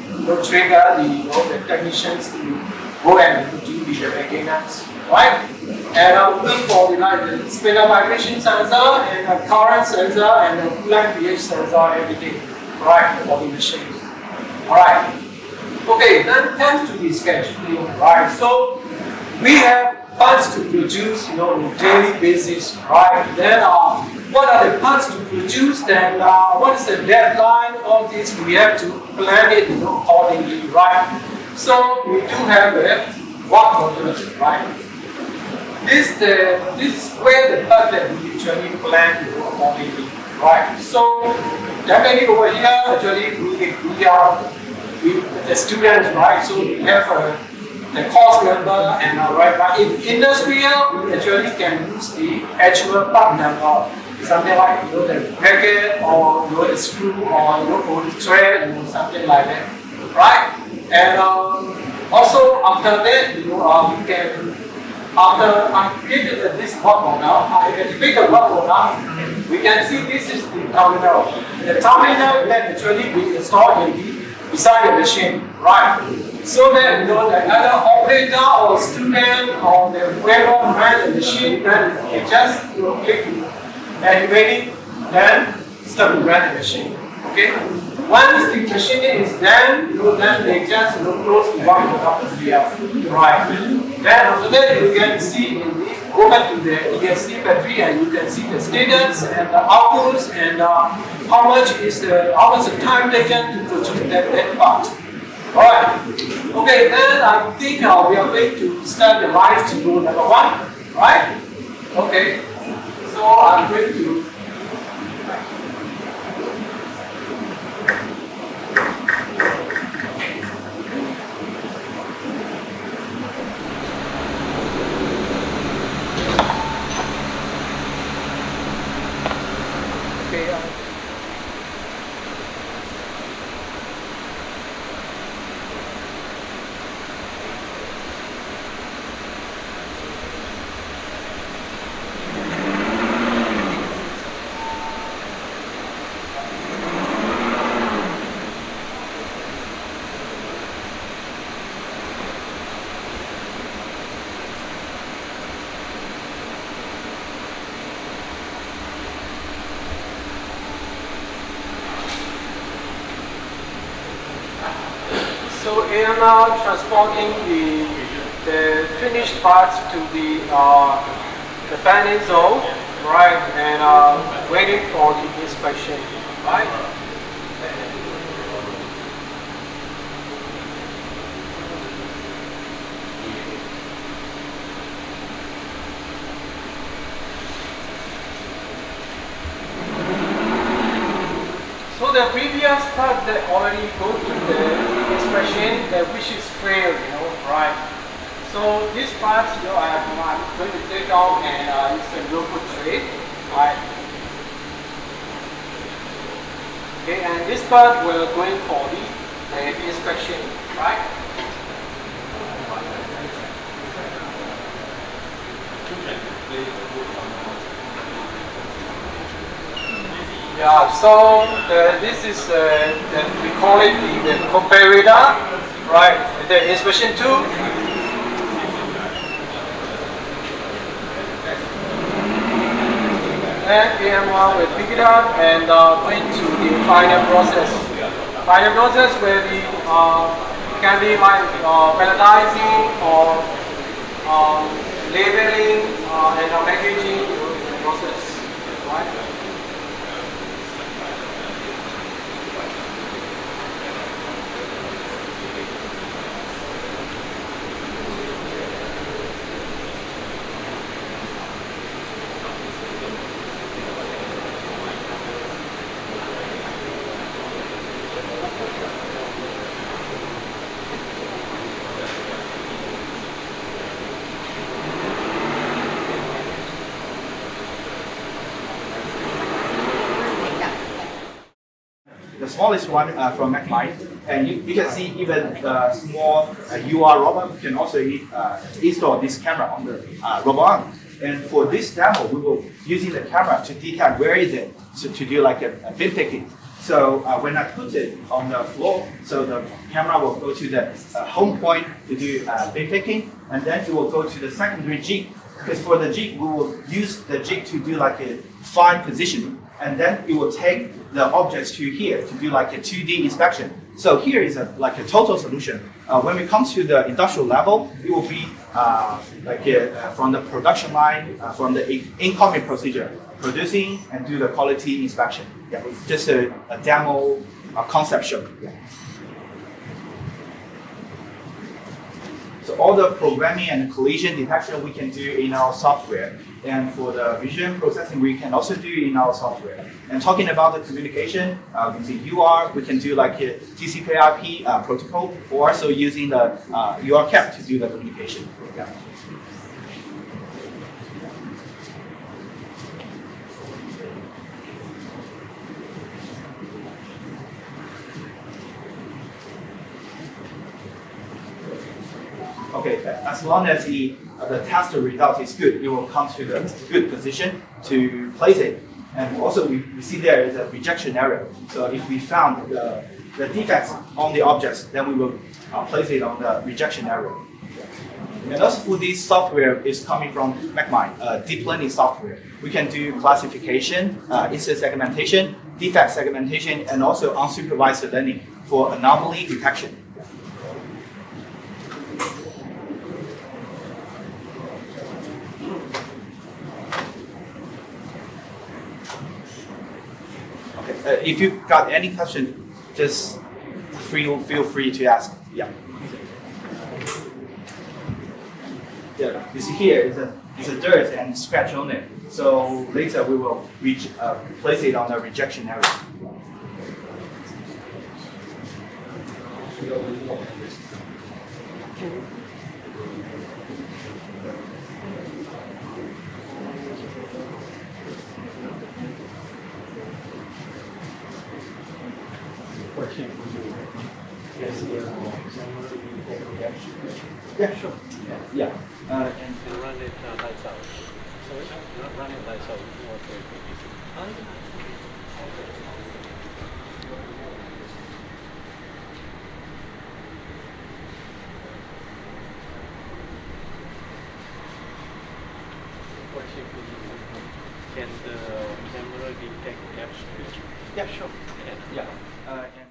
G: trigger the technicians to go and do the maintenance, right? And we look for the spinner vibration sensor and a current sensor and a coolant pH sensor, everything, right, for the machine. All right. Okay, then comes to the scheduling, right? So we have parts to produce, on a daily basis, right? Then what are the parts to produce? Then what is the deadline? All this we have to plan it, accordingly, right? So we do have a work orders, right? This is where the part that we usually plan, accordingly, right? So definitely over here, actually we are the students, right? So we have the course number and right. But in industrial, we actually can use the actual part number, something like the bracket or the screw or the thread, something like that, right? And also after that, we can. After I created this work model, I activate the work model. We can see this is the terminal. The terminal that actually we install beside the machine, right? So that the other operator or student or the whoever ran the machine, then they just click activate it, then start to run the machine. Okay. Once the machine is done, then they just close the work model, right? Then after that you can see go back to the ESC battery and you can see the status and the outputs and how much the time taken to produce that part. Alright. Okay, then I think we are going to start the live to go number 1. Right? Okay. So I'm going to So I am now transporting the finished parts to the banding zone, right, and waiting for the inspection, right. So the previous part that already go to the inspection, which is failed, right? So this part, I'm going to take out and use the local tray, right? Okay, and this part we're going for the inspection, right? Yeah, so this is we call it the comparator, right? The inspection tool. then AM1 will pick it up and going to the final process. Final process where the can be by palletizing or labeling and packaging process. Right?
H: The smallest one from MacMine, and you can see even the small UR robot can also install this camera on the robot arm. And for this demo, we will using the camera to detect where is it, so to do like a bin picking. So when I put it on the floor, so the camera will go to the home point to do bin picking, and then it will go to the secondary jig. Because for the jig, we will use the jig to do like a fine positioning, and then it will take the objects to here to do like a 2D inspection. So here is like a total solution. When we come to the industrial level, it will be from the production line, from the incoming procedure, producing and do the quality inspection. Yeah, it's just a demo, a concept show. Yeah. So all the programming and collision detection we can do in our software. And for the vision processing, we can also do in our software. And talking about the communication, with the UR, we can do like a TCP/IP protocol, or also using the URCAP to do the communication. Yeah. Okay, as long as the test result is good, it will come to the good position to place it. And also we see there is a rejection error. So if we found the defects on the objects, then we will place it on the rejection error. And also for this software is coming from MacMine, deep learning software. We can do classification, instance segmentation, defect segmentation, and also unsupervised learning for anomaly detection. If you got any question, just feel free to ask. Yeah. Yeah. You see here is a dirt and scratch on it. So later we will place it on the rejection area. Yeah, sure. Yeah. And
G: run it lights out. Sorry? Run it lights out. Can the camera detect gaps?
H: yeah, sure.
G: Yeah.
H: Yeah. And